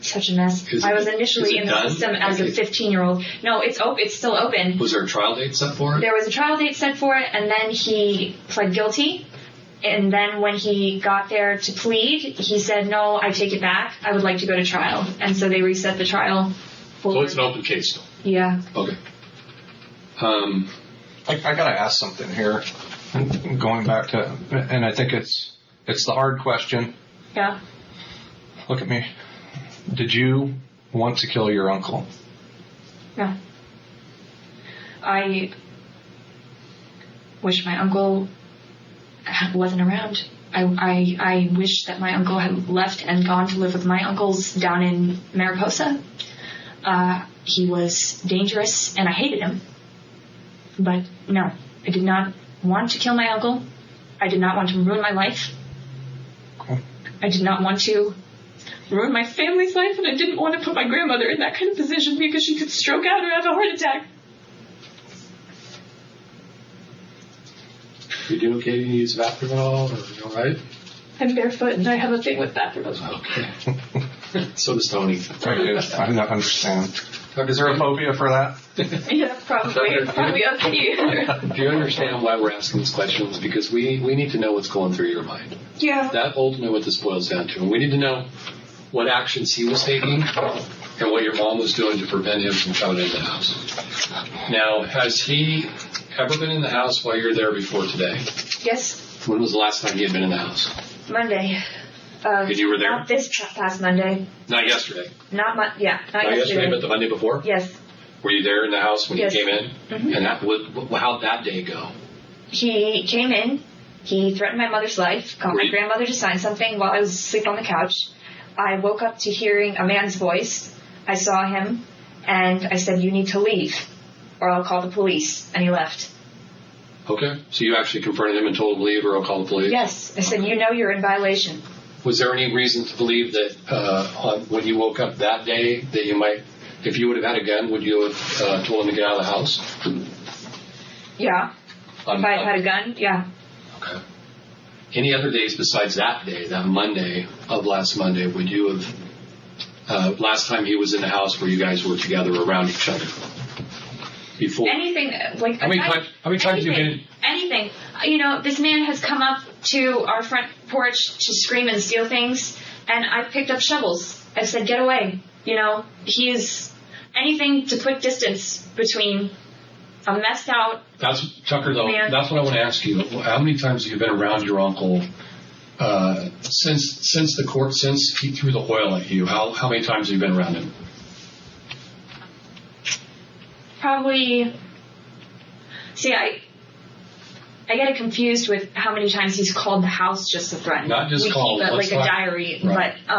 such a mess. I was initially in the system as a 15-year-old. No, it's still open. Was there a trial date set for it? There was a trial date set for it, and then he pled guilty. And then when he got there to plead, he said, "No, I take it back. I would like to go to trial." And so they reset the trial. So it's an open case still? Yeah. Okay. I gotta ask something here. Going back to, and I think it's the hard question. Yeah. Look at me. Did you want to kill your uncle? No. I wish my uncle wasn't around. I wish that my uncle had left and gone to live with my uncles down in Mariposa. He was dangerous and I hated him. But no, I did not want to kill my uncle. I did not want to ruin my life. Okay. I did not want to ruin my family's life, and I didn't want to put my grandmother in that kind of position because she could stroke out or have a heart attack. You doing okay? You use the bathroom at all? Or you all right? I'm barefoot and I have a thing with bathrooms. Okay. So does Tony. I don't understand. Is there a phobia for that? Yeah, probably. Probably okay. Do you understand why we're asking these questions? Because we need to know what's going through your mind. Yeah. That ultimately what this boils down to. And we need to know what actions he was taking and what your mom was doing to prevent him from coming into the house. Now, has he ever been in the house while you're there before today? Yes. When was the last time he had been in the house? Monday. And you were there? Not this past Monday. Not yesterday. Not Not yesterday, but the Monday before? Yes. Were you there in the house when Yes. he came in? Mm-hmm. And how'd that day go? He came in. He threatened my mother's life. Got my Really? grandmother to sign something while I was asleep on the couch. I woke up to hearing a man's voice. I saw him, and I said, "You need to leave, or I'll call the police." And he left. Okay. So you actually confronted him and told him to leave or I'll call the police? Yes. I said, "You know you're in violation." Was there any reason to believe that when you woke up that day that you might, if you would have had a gun, would you have told him to get out of the house? Yeah. If I had a gun, yeah. Okay. Any other days besides that day, that Monday of last Monday, would you have, last time he was in the house where you guys were together around each other? Before? Anything like How many times have you been? Anything. You know, this man has come up to our front porch to scream and steal things, and I picked up shovels. I said, "Get away." You know, he is anything to put distance between a messed out. That's Tucker, though. Man. That's what I want to ask you. How many times have you been around your uncle since he threw the oil at you? How many times have you been around him? Probably. See, I get it confused with how many times he's called the house just to threaten. Not just we called, keep it let's like a talk- diary, Right. but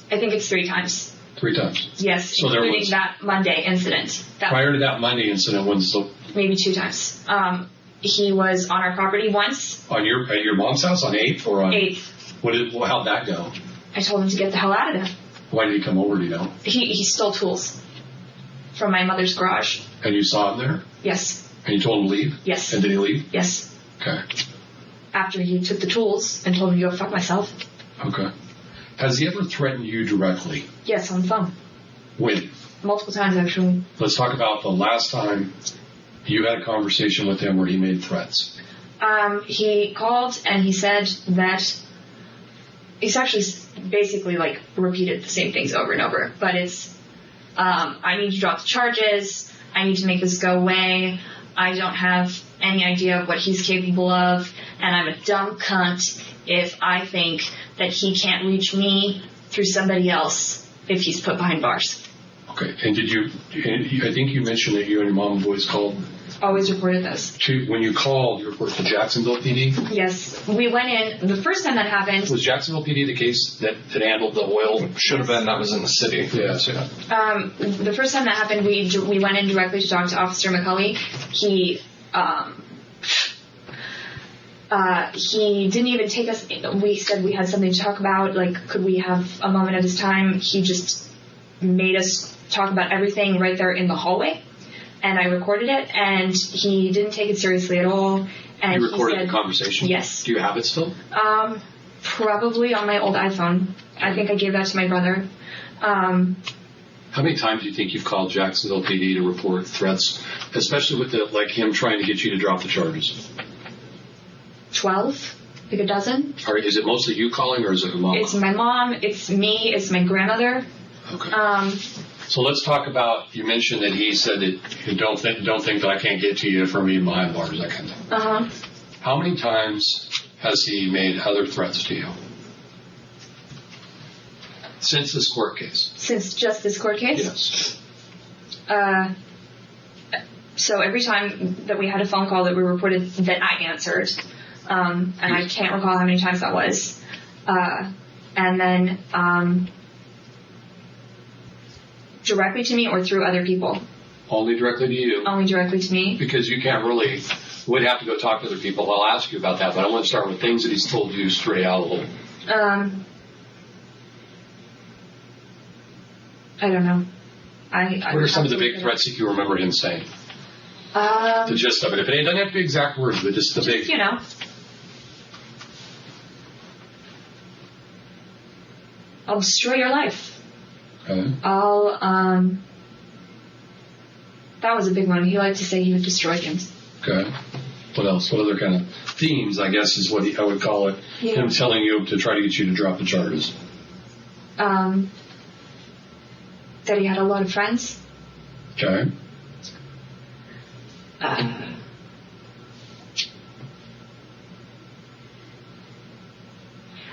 I think it's 3 times. 3 times. Yes, So there including was- that Monday incident. That Prior to that Monday incident, maybe 2 times. He was on our property once. at your mom's house on 8th or on 8th. How'd that go? I told him to get the hell out of there. Why did he come over? Do you know? He stole tools from my mother's garage. And you saw him there, Yes. and you told him to leave. Yes. And did he leave? Yes. Okay. After he took the tools and told me to go fuck myself. Okay. Has he ever threatened you directly? Yes, on the phone. When? Multiple times, actually. Let's talk about the last time you had a conversation with him where he made threats. He called and he said that he's actually basically like repeated the same things over and over, but it's I need to drop the charges, I need to make this go away, I don't have any idea of what he's capable of, and I'm a dumb cunt if I think that he can't reach me through somebody else if he's put behind bars. Okay. And I think you mentioned that you and your mom voice called. Always reported this. When you called, you reported to Jacksonville PD? Yes. We went in, the first time that happened, Was Jacksonville PD the case that handled the oil? Should have been. That was in the city. Yeah. the first time that happened, we went in directly to talk to Officer McCulley. He didn't even take us. We said we had something to talk about. Like, could we have a moment of his time? He just made us talk about everything right there in the hallway. And I recorded it, and he didn't take it seriously at all. And You recorded he said, the conversation? Yes. Do you have it still? Probably on my old iPhone. I think I gave that to my brother. How many times do you think you've called Jacksonville PD to report threats, especially with him trying to get you to drop the charges? 12, like a dozen. Or is it mostly you calling, or is it your mom? It's my mom, it's me, it's my grandmother. Okay. So let's talk about, you mentioned that he said that you don't think that I can't get to you from me behind bars, that kind of thing. Uh-huh. How many times has he made other threats to you? Since this court case? Since just this court case? Yes. So every time that we had a phone call that we reported that I answered, and I can't recall how many times that was, and then directly to me or through other people? Only directly to you? Only directly to me. Because you can't really, would have to go talk to other people. I'll ask you about that, but I want to start with things that he's told you straight out of the hole. I don't know. What are some of the big threats that you remember him saying? The gist of it. If it doesn't have to be exact words, but just the big. You know. I'll destroy your life. Okay. That was a big one. He liked to say he would destroy things. Okay. What else? What other kind of themes, I guess, is what I would call it. Yeah. Him telling you to try to get you to drop the charges. That he had a lot of friends. Okay. And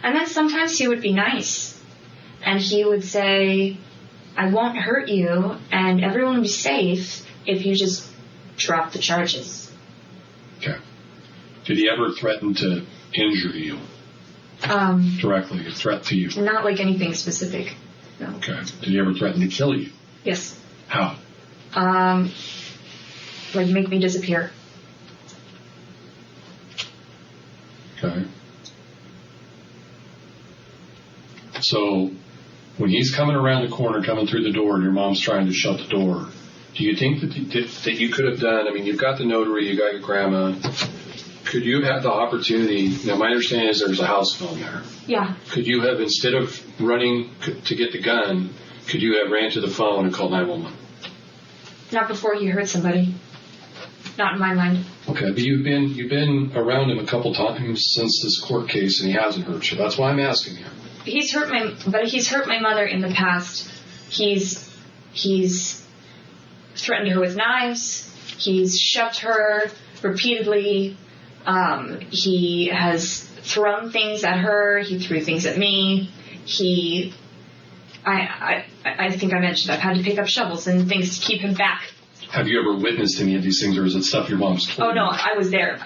then sometimes he would be nice. And he would say, I won't hurt you, and everyone will be safe if you just drop the charges. Okay. Did he ever threaten to injure you? Directly, a threat to you? Not like anything specific. No. Okay. Did he ever threaten to kill you? Yes. How? Like make me disappear. Okay. So, when he's coming around the corner, coming through the door, and your mom's trying to shut the door, do you think that you could have done, I mean, you've got the notary, you got your grandma, could you have had the opportunity, now my understanding is there's a house phone there. Yeah. Could you have, instead of running to get the gun, could you have ran to the phone and called 911? Not before he hurt somebody. Not in my mind. Okay, but you've been around him a couple times since this court case, and he hasn't hurt you. That's why I'm asking you. He's hurt my mother in the past. He's threatened her with knives. He's shoved her repeatedly. He has thrown things at her. He threw things at me. I think I mentioned I've had to pick up shovels and things to keep him back. Have you ever witnessed any of these things, or is it stuff your mom's told you? Oh no, I was there.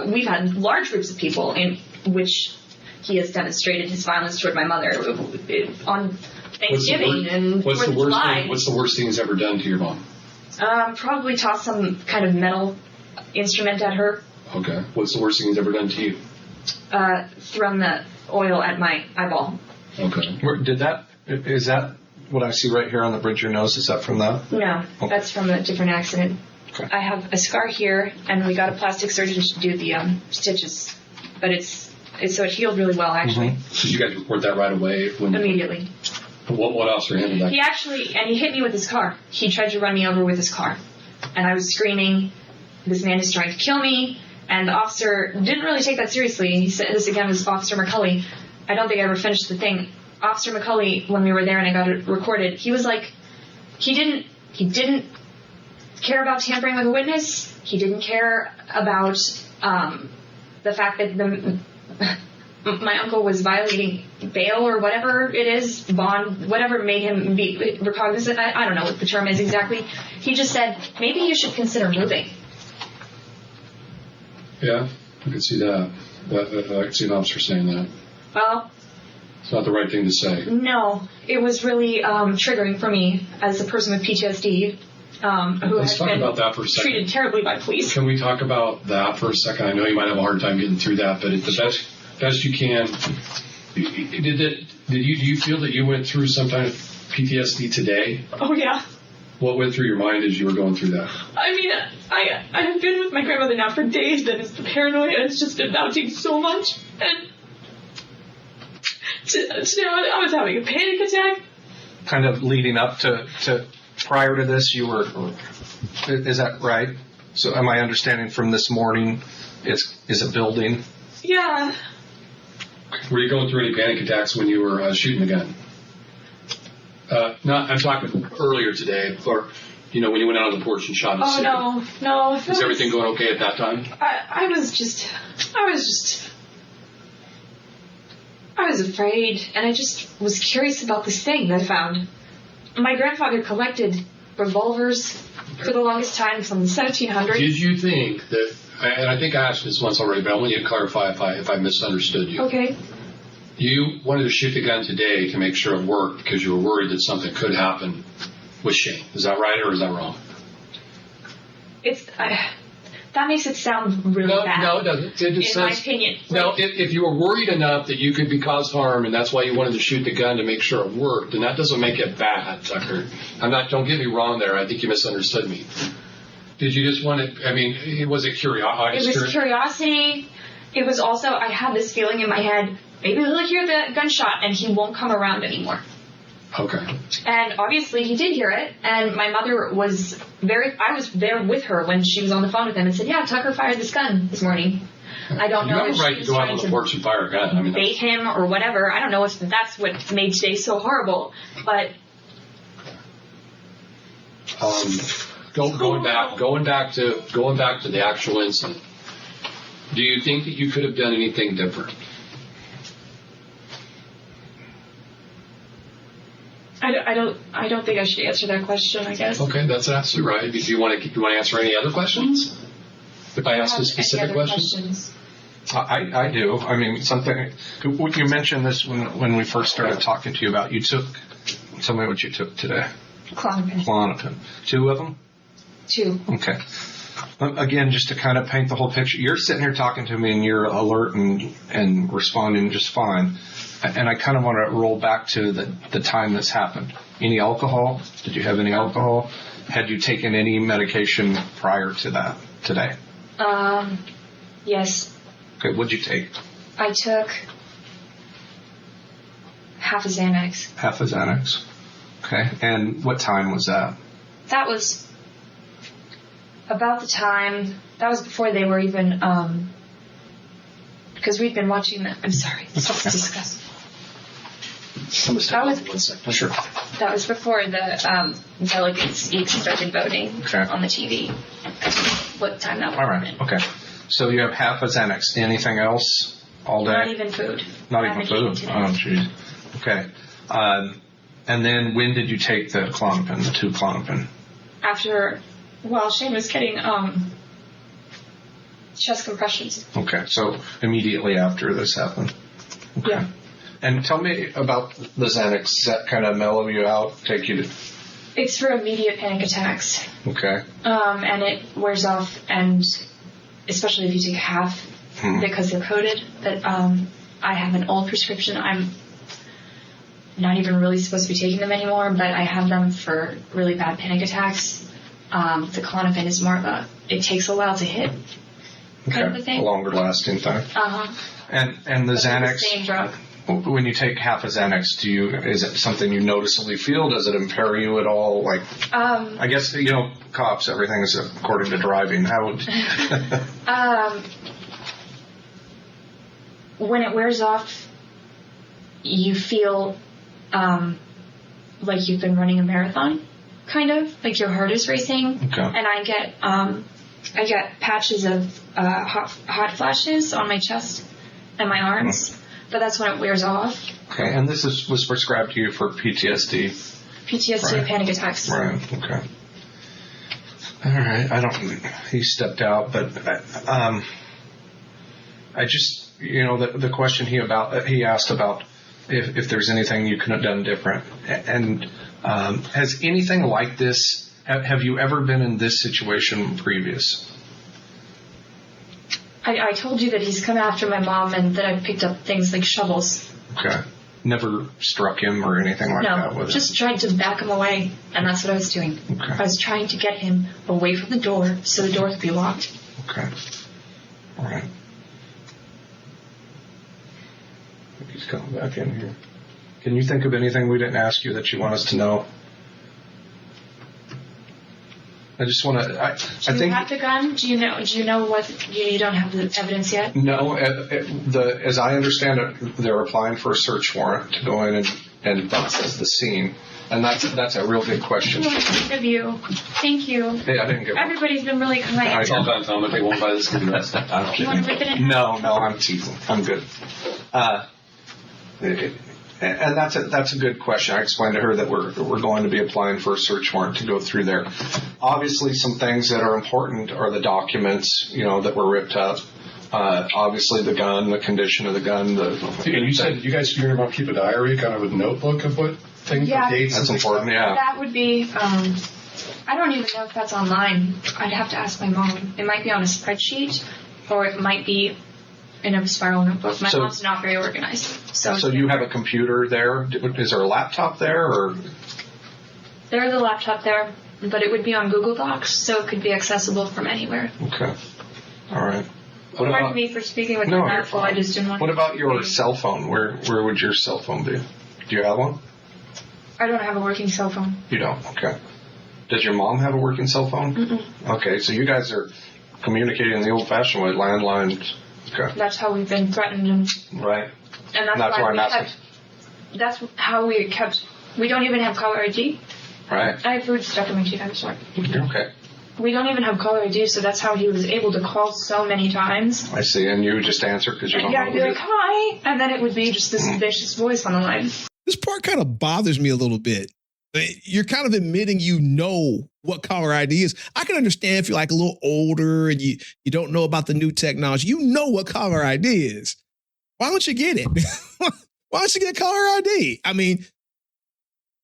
We've had large groups of people in which he has demonstrated his violence toward my mother on Thanksgiving and 4th of July. What's the worst thing he's ever done to your mom? Probably tossed some kind of metal instrument at her. Okay. What's the worst thing he's ever done to you? Thrown the oil at my eyeball. Okay. Is that what I see right here on the bridge of your nose? Is that from that? No, Okay. That's from a different accident. Okay. I have a scar here, and we got a plastic surgeon to do the stitches, but so it healed really well actually. Did you guys report that right away? Immediately. What officer handled that? He hit me with his car. He tried to run me over with his car, and I was screaming, "This man is trying to kill me!" And the officer didn't really take that seriously. He said, this again was Officer McCulley. I don't think I ever finished the thing. Officer McCulley, when we were there and I got it recorded, he was like, he didn't care about tampering with a witness. He didn't care about the fact that my uncle was violating bail or whatever it is, bond, whatever made him be recognizant. I don't know what the term is exactly. He just said, maybe you should consider moving. Yeah, I could see that. I could see an officer saying that. Well, it's not the right thing to say. No, it was really triggering for me as a person with PTSD who Let's has talk been about that for a second. treated terribly by police. Can we talk about that for a second? I know you might have a hard time getting through that, but at the best you can. Do you feel that you went through some kind of PTSD today? Oh yeah. What went through your mind as you were going through that? I mean, I have been with my grandmother now for days, and it's the paranoia has just been mounting so much, and today I was having a panic attack. Kind of leading up to prior to this, you were, is that right? So am I understanding from this morning, is it building? Yeah. Were you going through any panic attacks when you were shooting the gun? No, I'm talking earlier today, or when you went out on the porch and shot his suit? No. Is everything going okay at that time? I was afraid, and I just was curious about this thing that I found. My grandfather collected revolvers for the longest time from the 1700s. Did you think that, and I think I asked this once already, but I want you to clarify if I misunderstood you. Okay. You wanted to shoot the gun today to make sure it worked because you were worried that something could happen with Shane. Is that right or is that wrong? That makes it sound really bad. No, it doesn't. In my opinion. No, if you were worried enough that you could be cause harm and that's why you wanted to shoot the gun to make sure it worked, then that doesn't make it bad, Tucker. Don't get me wrong there. I think you misunderstood me. Did you just want to, was it curiosity? It was curiosity. It was also, I had this feeling in my head, maybe he'll hear the gunshot and he won't come around anymore. Okay. And obviously he did hear it, and my mother was I was there with her when she was on the phone with him and said, yeah, Tucker fired this gun this morning. I don't know if you have a right she to was go out trying on the porch and fire a gun. bait him or whatever. I don't know if that's what made today so horrible, but going back to the actual incident. Do you think that you could have done anything different? I don't think I should answer that question, I guess. Okay, that's absolutely right. Do you want to answer any other questions? If I ask a specific question? I do. Something you mentioned this when we first started talking to you about. Tell me what you took today. Klonopin. 2 of them? 2. Okay. Again, just to kind of paint the whole picture, you're sitting here talking to me and you're alert and responding just fine. And I kind of want to roll back to the time this happened. Any alcohol? Did you have any alcohol? Had you taken any medication prior to that today? Yes. Okay, what'd you take? I took half a Xanax. Half a Xanax. Okay, and what time was that? That was about the time, that was before they were even, because we'd been watching I'm sorry, this is disgusting. That was before the delegates each started voting on the TV. What time that was. All right, okay. So you have half a Xanax. Anything else all day? Not even food. Not even food? Oh, jeez. Okay. And then when did you take the Klonopin, the 2 Klonopin? After, Shane was getting chest compressions. Okay, so immediately after this happened. Okay. Yeah. And tell me about the Xanax. Does that kind of mellow you out, take you to... It's for immediate panic attacks. Okay. And it wears off, and especially if you take half, because they're coated. But I have an old prescription. I'm not even really supposed to be taking them anymore, but I have them for really bad panic attacks. The Klonopin is more of it takes a while to hit kind of a thing. A longer lasting thing. And the Xanax. The same drug. When you take half a Xanax, is it something you noticeably feel? Does it impair you at all? I guess, cops, everything is according to driving. How would... When it wears off, you feel like you've been running a marathon, kind of, like your heart is racing. Okay. And I get patches of hot flashes on my chest and my arms. But that's when it wears off. Okay, and this was prescribed to you for PTSD? PTSD and panic attacks. Right, okay. All right, he stepped out, but I just, the question he asked about if there's anything you could have done different. And has anything like this, have you ever been in this situation previous? I told you that he's come after my mom and that I picked up things like shovels. Okay. Never struck him or anything like that with it? No, just tried to back him away, and that's what I was doing. Okay. I was trying to get him away from the door so the door could be locked. Okay. All right. He's coming back in here. Can you think of anything we didn't ask you that you want us to know? I just want to. Do you have the gun? Do you know what? You don't have the evidence yet? No. As I understand it, they're applying for a search warrant to go in and process the scene? And that's a real good question. Thank of you. Thank you. Hey, I didn't get one. Everybody's been really kind. It's all done, Tom. If they won't buy this, give me the rest. I don't You want to care. rip it in? No, I'm teasing. I'm good. And that's a good question. I explained to her that we're going to be applying for a search warrant to go through there. Obviously, some things that are important are the documents, that were ripped up. Obviously, the gun, the condition of the gun. And you said you guys figured about keep a diary, kind of a notebook of what things, Yeah. dates. That's and important. Yeah. That would be, I don't even know if that's online. I'd have to ask my mom. It might be on a spreadsheet, or it might be in a spiral notebook. My So- mom's not very organized. So you have a computer there? Is there a laptop there, or? There's a laptop there, but it would be on Google Docs, so it could be accessible from anywhere. Okay. All right. Pardon me for speaking with No, the you're mouthful. I just didn't want. What about your cell phone? Where would your cell phone be? Do you have one? I don't have a working cell phone. You don't. Okay. Does your mom have a working cell phone? Mm-mm. Okay, so you guys are communicating the old-fashioned way, landlines. Okay. That's how we've been threatened, and Right. that's That's why why I'm we asking. kept. That's how we kept. We don't even have caller ID. Right. I have food stuck in my teeth. I'm sorry. Okay. We don't even have caller ID, so that's how he was able to call so many times. I see. And you would just answer because you don't Yeah, know I'd be who it like, is. hi, and then it would be just this vicious voice on the line. This part kind of bothers me a little bit. You're kind of admitting you know what caller ID is. I can understand if you're like a little older and you don't know about the new technology. You know what caller ID is. Why don't you get it? Why don't you get caller ID? I mean,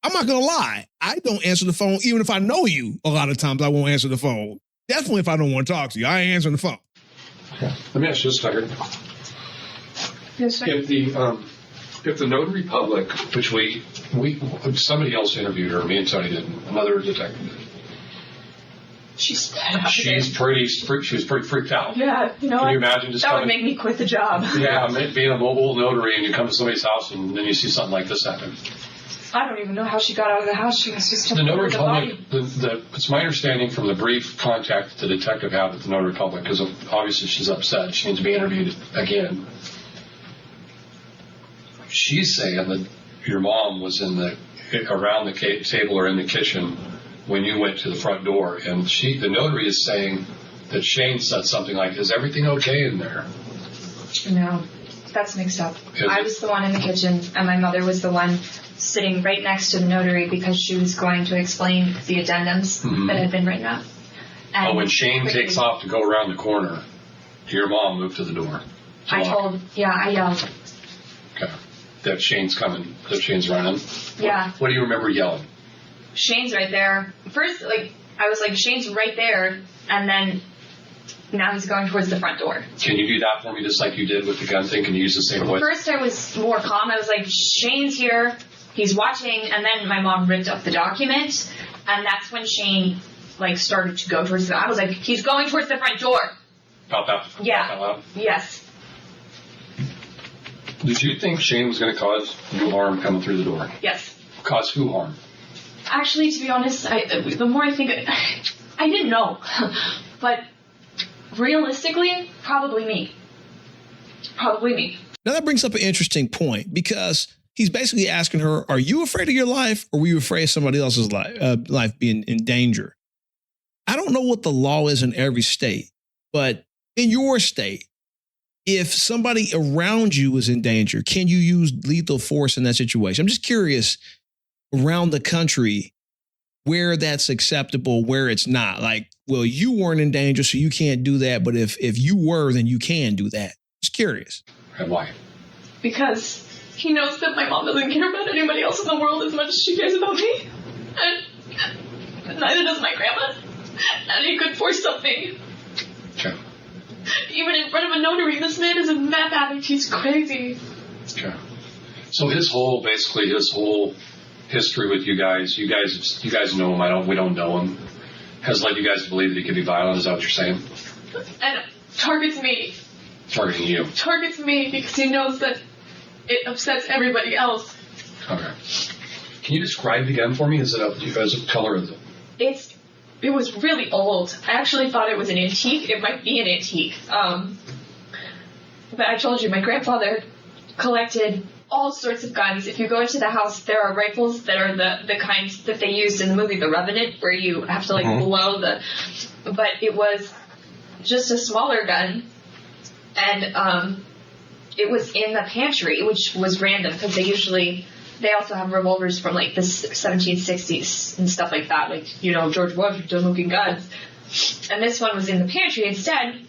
I'm not going to lie. I don't answer the phone. Even if I know you, a lot of times I won't answer the phone. Definitely if I don't want to talk to you, I ain't answering the phone. Let me ask you this, Tucker. Yes, sir. If the notary public, which we somebody else interviewed her, me and Tony did, another detective did. She's She was pretty freaked out. Yeah, Can you imagine just that would coming? make me quit the job. Yeah, being a mobile notary and you come to somebody's house and then you see something like this happen. I don't even know how she got out of the house. She was just The notary with the public, body. it's my understanding from the brief contact the detective had with the notary public, because obviously she's upset. She needs to be interviewed again. She's saying that your mom was around the table or in the kitchen when you went to the front door, and the notary is saying that Shane said something like, "Is everything okay in there?" No, that's mixed up. Is I it? was the one in the kitchen, and my mother was the one sitting right next to the notary because she was going to explain the addendums that had been written up. And When Shane takes off to go around the corner, your mom moved to the door. I yelled. Okay. That Shane's coming, that Shane's running. Yeah. What do you remember yelling? Shane's right there. First, I was like, Shane's right there, and then now he's going towards the front door. Can you do that for me just like you did with the gun thing? Can you use the same voice? First, I was more calm. I was like, Shane's here. He's watching. And then my mom ripped up the document. And that's when Shane, started to go towards I was like, he's going towards the front door. About that? Yeah. Out loud? Yes. Did you think Shane was going to cause you harm coming through the door? Yes. Cause who harm? Actually, to be honest, the more I think, I didn't know. But realistically, probably me. Probably me. Now that brings up an interesting point because he's basically asking her, are you afraid of your life or were you afraid of somebody else's life being in danger? I don't know what the law is in every state, but in your state, if somebody around you is in danger, can you use lethal force in that situation? I'm just curious around the country where that's acceptable, where it's not. Well, you weren't in danger, so you can't do that. But if you were, then you can do that. Just curious. And why? Because he knows that my mom doesn't care about anybody else in the world as much as she cares about me. And neither does my grandma. And he could force something. Okay. Even in front of a notary, this man is a meth addict. He's crazy. Okay. So his whole history with you guys know him. We don't know him. Has led you guys to believe that he could be violent. Is that what you're saying? And targets me. Targeting you. Targets me because he knows that it upsets everybody else. Okay. Can you describe it again for me? Is it a color of it? It was really old. I actually thought it was an antique. It might be an antique. But I told you, my grandfather collected all sorts of guns. If you go into the house, there are rifles that are the kinds that they used in the movie The Revenant, where you have to like blow the. But it was just a smaller gun, and it was in the pantry, which was random because they also have revolvers from like the 1760s and stuff like that, like George Washington looking guns. And this one was in the pantry instead.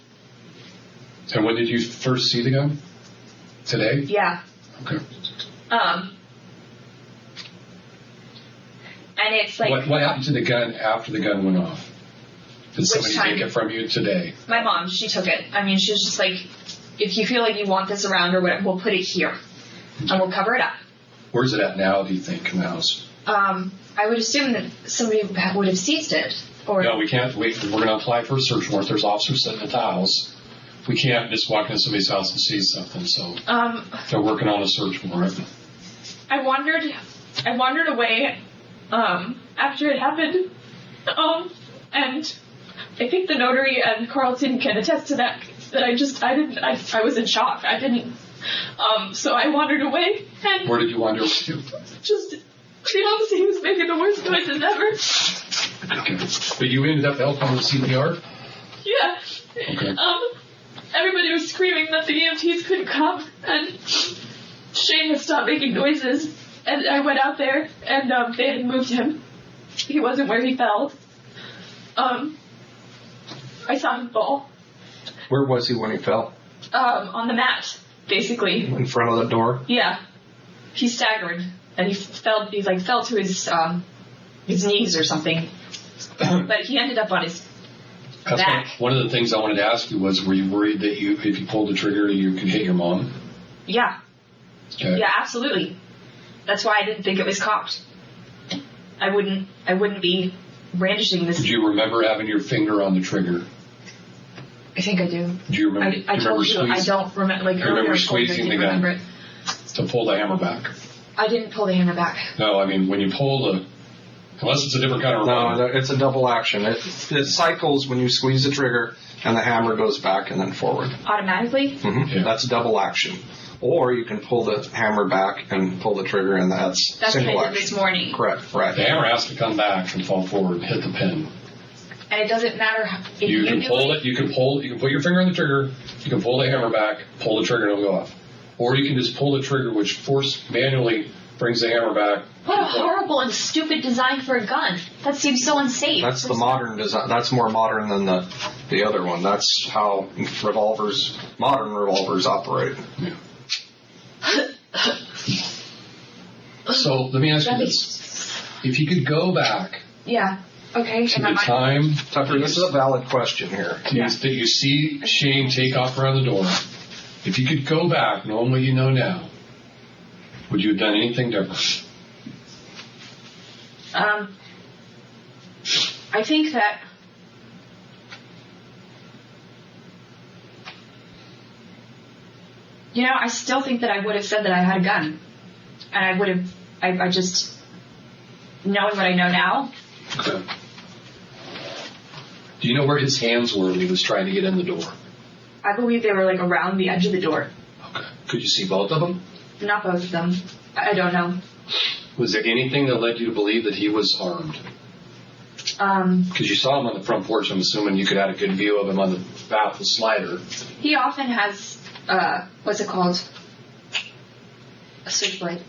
And when did you first see the gun? Today? Yeah. Okay. And it's like... What happened to the gun after the gun went off? Did somebody take it from you today? My mom, she took it. I mean, she was just like, if you feel like you want this around or whatever, we'll put it here. And we'll cover it up. Where's it at now, do you think, in the house? I would assume that somebody would have seized it. Or No, we can't. We're going to apply for a search warrant. There's officers sitting at the house. We can't just walk into somebody's house and seize something, so they're working on a search warrant. I wandered away after it happened, and I think the notary and Carlton can attest to that. That I was in shock. I didn't. So I wandered away. And Where did you wander to? Just Fiance was making the worst noises ever. Okay. But you ended up helping with CPR? Yeah. Okay. Everybody was screaming that the EMTs couldn't come, and Shane had stopped making noises. And I went out there, and they had moved him. He wasn't where he fell. I saw him fall. Where was he when he fell? On the mat, basically. In front of the door? Yeah. He staggered, and he fell to his knees or something. But he ended up on his back. One of the things I wanted to ask you was, were you worried that if you pulled the trigger, you could hit your mom? Yeah. Okay. Yeah, absolutely. That's why I didn't think it was cocked. I wouldn't be brandishing this. Do you remember having your finger on the trigger? I think I do. Do you remember? I told you, I don't remember. Like, you remember earlier, squeezing the gun to pull the hammer back? I didn't pull the hammer back. No, I mean, when you pull unless it's a different kind of revolver. No, it's a double action. It cycles when you squeeze the trigger and the hammer goes back and then forward. Automatically? Mm-hmm. Yeah. That's double action. Or you can pull the hammer back and pull the trigger, and that's single what I action. did this morning. Correct, right. The hammer has to come back and fall forward and hit the pin. And it doesn't matter if You can pull it. You can put your finger on the trigger. You can pull the hammer back, pull the trigger, and it'll go off. Or you can just pull the trigger, which manually brings the hammer back. What a horrible and stupid design for a gun. That seems so unsafe. That's the modern design. That's more modern than the other one. That's how modern revolvers operate. Yeah. So let me ask you this: if you could go back Yeah. Okay. to the time Tucker, this is a valid question here. that you see Shane take off around the door, if you could go back, knowing what you know now, would you have done anything different? I think that I still think that I would have said that I had a gun, and I would have. I just knowing what I know now. Okay. Do you know where his hands were when he was trying to get in the door? I believe they were like around the edge of the door. Okay. Could you see both of them? Not both of them. I don't know. Was there anything that led you to believe that he was armed? Because you saw him on the front porch, I'm assuming you could have a good view of him on the back, the slider. He often has what's it called? A switchblade.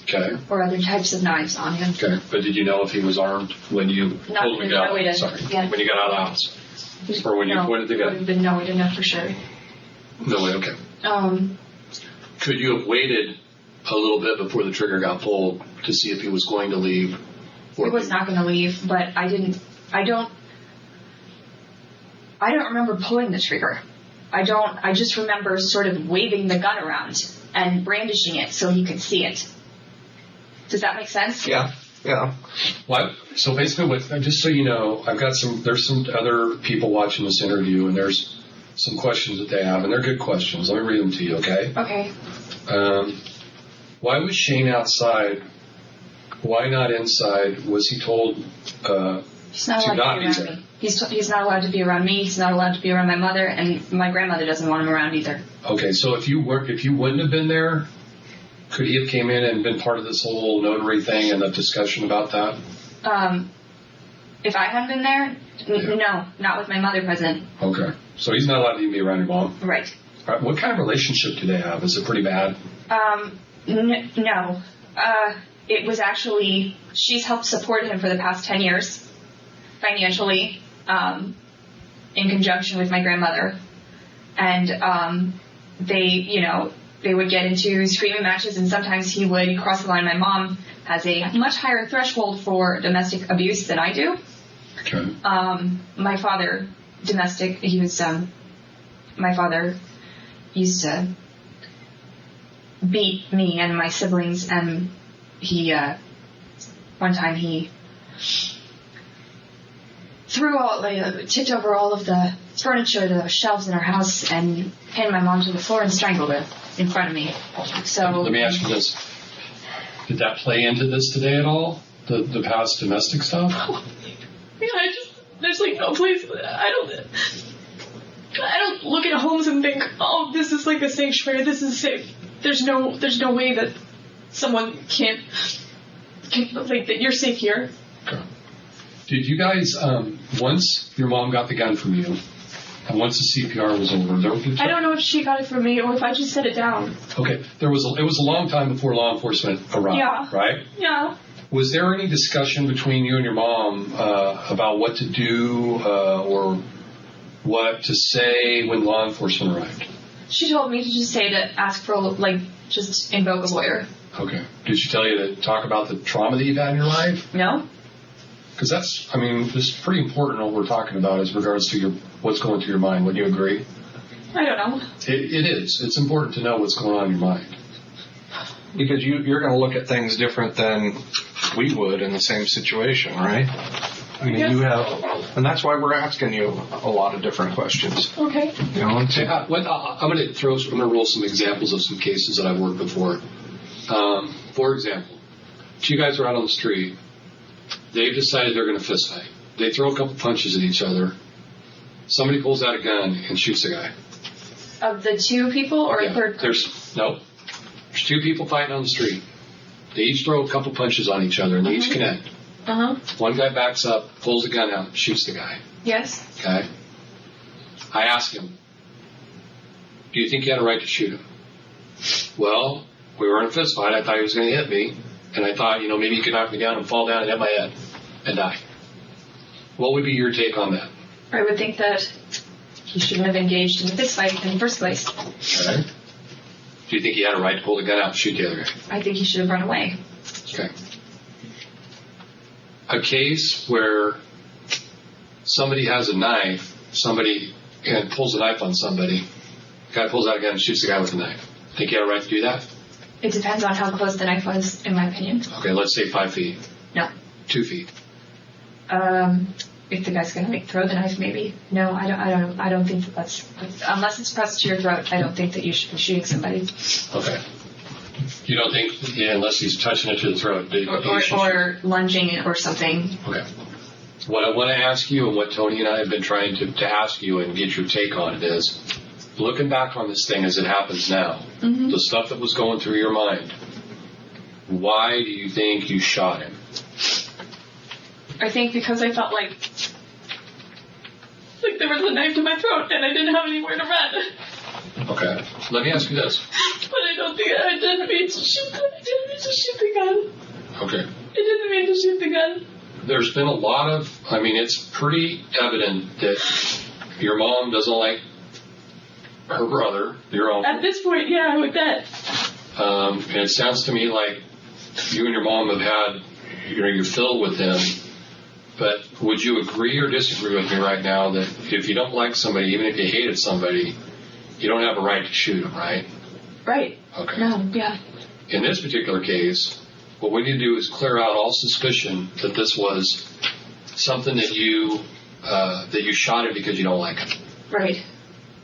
Okay. Or other types of knives on him. Okay. But did you know if he was armed when you pulled him out? Yeah. When you got out of the house? Or when you pointed the gun? Would have been no way to know for sure. No way, okay. Could you have waited a little bit before the trigger got pulled to see if he was going to leave? He was not going to leave, but I don't remember pulling the trigger. I just remember sort of waving the gun around and brandishing it so he could see it. Does that make sense? Yeah. Well, so basically, just so you know, there's some other people watching this interview, and there's some questions that they have, and they're good questions. Let me read them to you, okay? Okay. Why was Shane outside? Why not inside? Was he told He's not allowed to be around me. He's not allowed to be around me. He's not allowed to be around my mother, and my grandmother doesn't want him around either. Okay, so if you wouldn't have been there, Could he have came in and been part of this whole notary thing and the discussion about that? If I hadn't been there, no, not with my mother present. Okay. So he's not allowed to even be around your mom? Right. All right. What kind of relationship do they have? Is it pretty bad? No. It was actually, she's helped support him for the past 10 years financially, in conjunction with my grandmother. And they would get into screaming matches, and sometimes he would cross the line. My mom has a much higher threshold for domestic abuse than I do. Okay. My father, my father used to beat me and my siblings, and one time he tipped over all of the furniture, the shelves in our house, and pinned my mom to the floor and strangled her in front of me. So Let me ask you this. Did that play into this today at all? The past domestic stuff? Yeah, there's like no place. I don't look at homes and think, oh, this is like a sanctuary. This is safe. There's no way that someone can't like that you're safe here. Okay. Did you guys, once your mom got the gun from you, and once the CPR was over, I don't know if she got it from me or if I just set it down. Okay, it was a long time before law enforcement arrived, Yeah. right? Yeah. Was there any discussion between you and your mom about what to do or what to say when law enforcement arrived? she told me to just ask for, just invoke a lawyer. Okay. Did she tell you to talk about the trauma that you've had in your life? No? Because this is pretty important what we're talking about as regards to what's going through your mind. Wouldn't you agree? I don't know. It is. It's important to know what's going on in your mind. Because you're going to look at things different than we would in the same situation, right? I mean, Yeah. you have, and that's why we're asking you a lot of different questions. Okay. You know, and I'm going to roll some examples of some cases that I've worked before. For example, two guys are out on the street. They've decided they're going to fist fight. They throw a couple punches at each other. Somebody pulls out a gun and shoots the guy. Of the two people or a third? There's two people fighting on the street. They each throw a couple punches on each other and they each connect. Uh-huh. One guy backs up, pulls the gun out, shoots the guy. Yes. Okay? I asked him, do you think you had a right to shoot him? Well, we were in a fist fight. I thought he was going to hit me. And I thought, maybe he could knock me down and fall down and hit my head and die. What would be your take on that? I would think that he shouldn't have engaged in the fist fight in the first place. Okay. Do you think he had a right to pull the gun out and shoot the other guy? I think he should have run away. Okay. A case where somebody has a knife, and pulls a knife on somebody, the guy pulls out a gun and shoots the guy with a knife. Think you had a right to do that? It depends on how close the knife was, in my opinion. Okay, let's say 5 feet. No. 2 feet. If the guy's gonna throw the knife, maybe. No, I don't think that's unless it's pressed to your throat. I don't think that you should be shooting somebody. Okay. You don't think, unless he's touching it to the throat. Or lunging or something. Okay. What I want to ask you, and what Tony and I have been trying to ask you and get your take on it is, looking back on this thing as it happens now, the stuff that was going through your mind, why do you think you shot him? I think because I felt like there was a knife to my throat and I didn't have anywhere to run. Okay. Let me ask you this. But I don't think I didn't mean to shoot the gun. Okay. I didn't mean to shoot the gun. There's been a lot of, it's pretty evident that your mom doesn't like her brother, your uncle. At this point, yeah, I would bet. And it sounds to me like you and your mom have had, you're filled with him. But would you agree or disagree with me right now that if you don't like somebody, even if you hated somebody, you don't have a right to shoot them, right? Right. Okay. No, yeah. In this particular case, what we need to do is clear out all suspicion that this was something that you shot him because you don't like him. Right.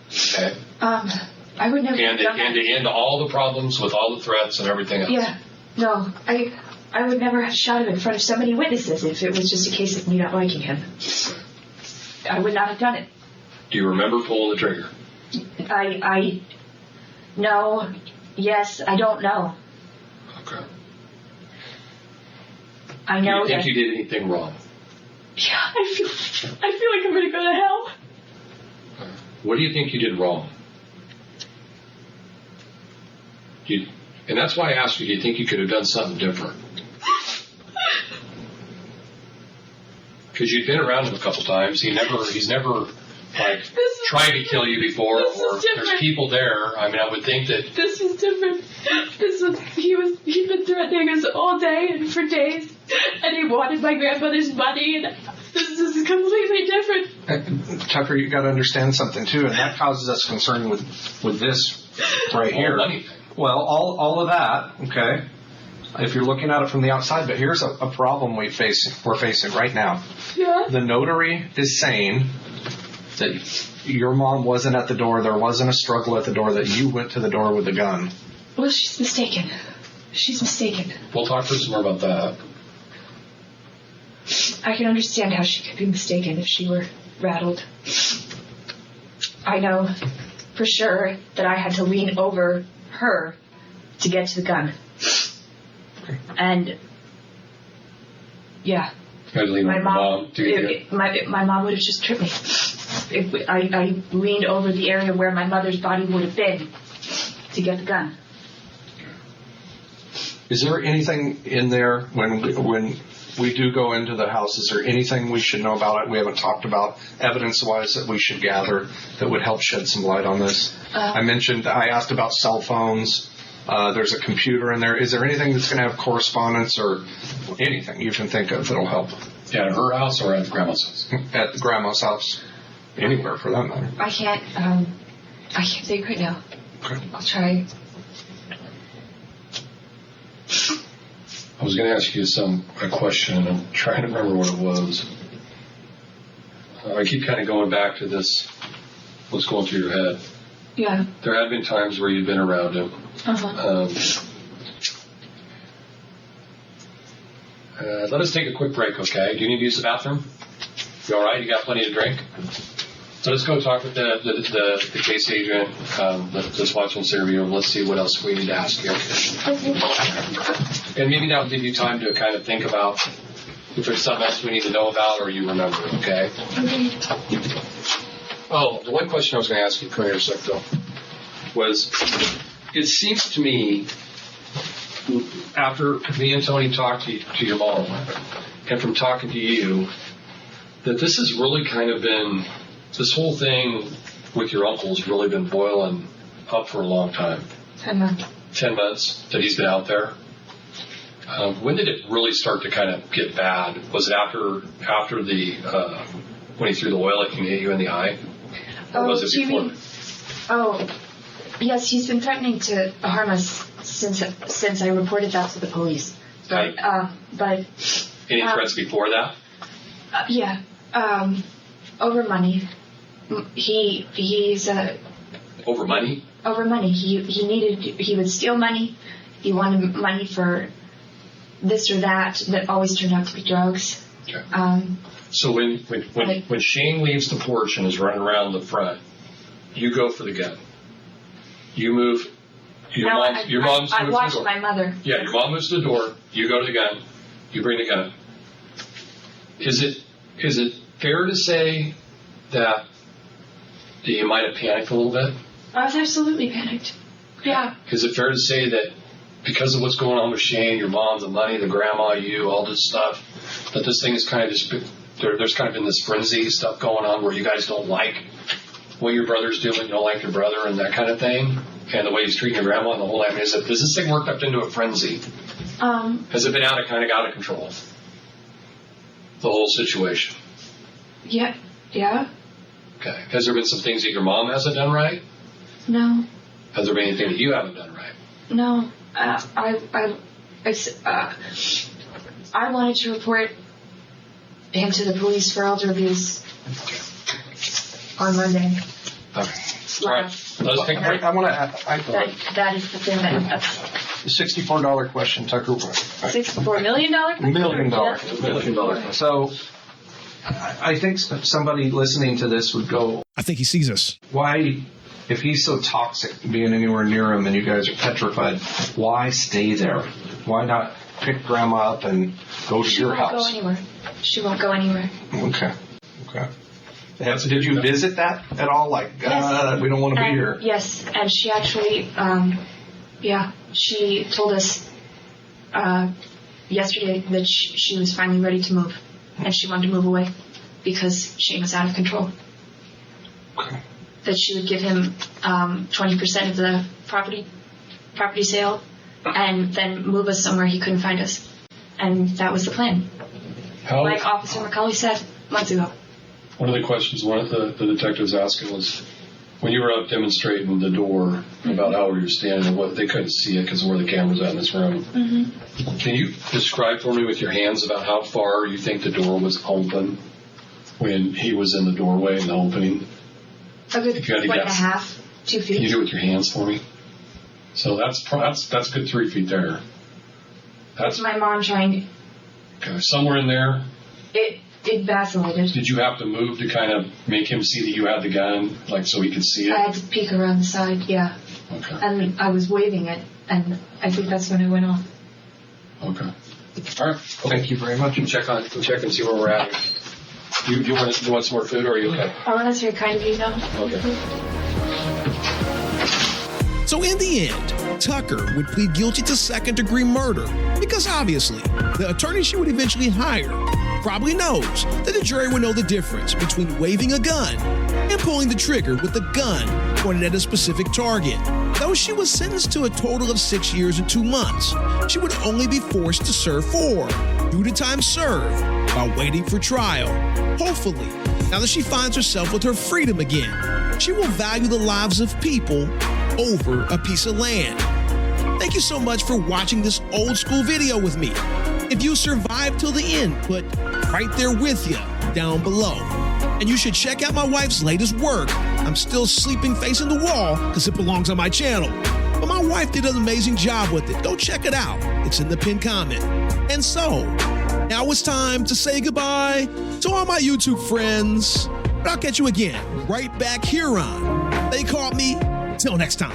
Okay. I would never. And to end all the problems with all the threats and everything else. Yeah. No, I would never have shot him in front of so many witnesses if it was just a case of me not liking him. I would not have done it. Do you remember pulling the trigger? No. Yes, I don't know. I Do know you think that. you did anything wrong? Yeah, I feel like I'm gonna go to hell. What do you think you did wrong? And that's why I asked you, do you think you could have done something different? Because you'd been around him a couple times. He's never like tried to kill you before, or there's people there. I mean, I would think that This was different. He'd been threatening us all day and for days, and he wanted my grandmother's money, and this is completely different. Tucker, you got to understand something too, and that causes us concern with this right here. money. Well, all of that, okay. If you're looking at it from the outside, but here's a problem we're facing right now. Yeah. The notary is saying that your mom wasn't at the door, there wasn't a struggle at the door, that you went to the door with a gun. Well, she's mistaken. She's mistaken. We'll talk to her some more about that. I can understand how she could be mistaken if she were rattled. I know for sure that I had to lean over her to get to the gun. And yeah, my mom my mom would have just tripped me. I leaned over the area where my mother's body would have been to get the gun. Is there anything in there when we do go into the house? Is there anything we should know about it? We haven't talked about evidence-wise that we should gather that would help shed some light on this. I asked about cell phones. There's a computer in there. Is there anything that's going to have correspondence or anything you can think of that'll help? Yeah, at her house or at grandma's house? At grandma's house. Anywhere for that matter. I can't think right now. Okay. I'll try. I was going to ask you a question. I'm trying to remember what it was. I keep kind of going back to this, what's going through your head. Yeah. There have been times where you've been around him. Uh-huh. Let us take a quick break, okay? Do you need to use the bathroom? You all right? You got plenty to drink? So let's go talk with the case agent that's watching this interview, and let's see what else we need to ask you. And maybe that'll give you time to kind of think about if there's something else we need to know about or you remember, okay? Oh, the one question I was going to ask you, come here a sec, though, was it seems to me after me and Tony talked to your mom and from talking to you that this has really kind of been, this whole thing with your uncle's really been boiling up for a long time. 10 months. 10 months that he's been out there. When did it really start to kind of get bad? Was it after the when he threw the oil at you in the eye? Or was it before? Yes, he's been threatening to harm us since I reported that to the police. But any threats before that? Yeah. Over money. He's Over money? Over money. He would steal money. He wanted money for this or that always turned out to be drugs. Okay. So when Shane leaves the porch and is running around the front, you go for the gun. You move. Your mom's I moves to the watched door. my mother. Yeah, your mom moves to the door. You go to the gun. You bring the gun. Is it fair to say that you might have panicked a little bit? I was absolutely panicked. Yeah. Is it fair to say that because of what's going on with Shane, your mom, the money, the grandma, you, all this stuff, that this thing is kind of just, there's kind of been this frenzy stuff going on where you guys don't like what your brother's doing, you don't like your brother and that kind of thing, and the way he's treating your grandma and the whole, I mean, does this thing worked up into a frenzy? Has it been out of control? The whole situation? Yeah. Yeah. Okay. Has there been some things that your mom hasn't done right? No. Has there been anything that you haven't done right? No. I wanted to report him to the police for elder abuse on Monday. Okay. All right. Let us take a break. I want to. That is the thing that's $64 question, Tucker. $64 million question? $1 million. So I think somebody listening to this would go, I think he sees us. why, if he's so toxic being anywhere near him and you guys are petrified, why stay there? Why not pick Grandma up and go to She your won't go house? anywhere. She won't go anywhere. Okay. Did you visit that at all? Like, Yes. we don't want to be here. Yes, and she actually, she told us yesterday that she was finally ready to move, and she wanted to move away because Shane was out of control. Okay. That she would give him 20% of the property sale, and then move us somewhere he couldn't find us. And that was the plan, like Officer McCulley said months ago. One of the questions one of the detectives asking was, when you were up demonstrating the door about how you were standing and what they couldn't see it because of where the camera's at in this room. Mm-hmm. Can you describe for me with your hands about how far you think the door was open when he was in the doorway in the opening? A good If you had to foot and a guess. half, 2 feet. Can you do it with your hands for me? So that's good 3 feet there. That's My mom trying. okay. Somewhere in there. It vacillated. Did you have to move to kind of make him see that you had the gun, like so he could see I it? had to peek around the side, yeah. Okay. And I was waving it, and I think that's when it went off. Okay. All right. Thank you very much. We'll check and see where we're at. You want some more food, or are you okay? Oh, that's very kind of you, though. Okay. So in the end, Tucker would plead guilty to second-degree murder because obviously the attorney she would eventually hire probably knows that the jury would know the difference between waving a gun and pulling the trigger with a gun pointed at a specific target. Though she was sentenced to a total of 6 years and 2 months, she would only be forced to serve 4 due to time served while waiting for trial. Hopefully, now that she finds herself with her freedom again, she will value the lives of people over a piece of land. Thank you so much for watching this old school video with me. If you survived till the end, put right there with you down below. And you should check out my wife's latest work. I'm still sleeping facing the wall because it belongs on my channel. But my wife did an amazing job with it. Go check it out. It's in the pinned comment. And so, now it's time to say goodbye to all my YouTube friends. But I'll catch you again right back here on They Caught Me. Till next time.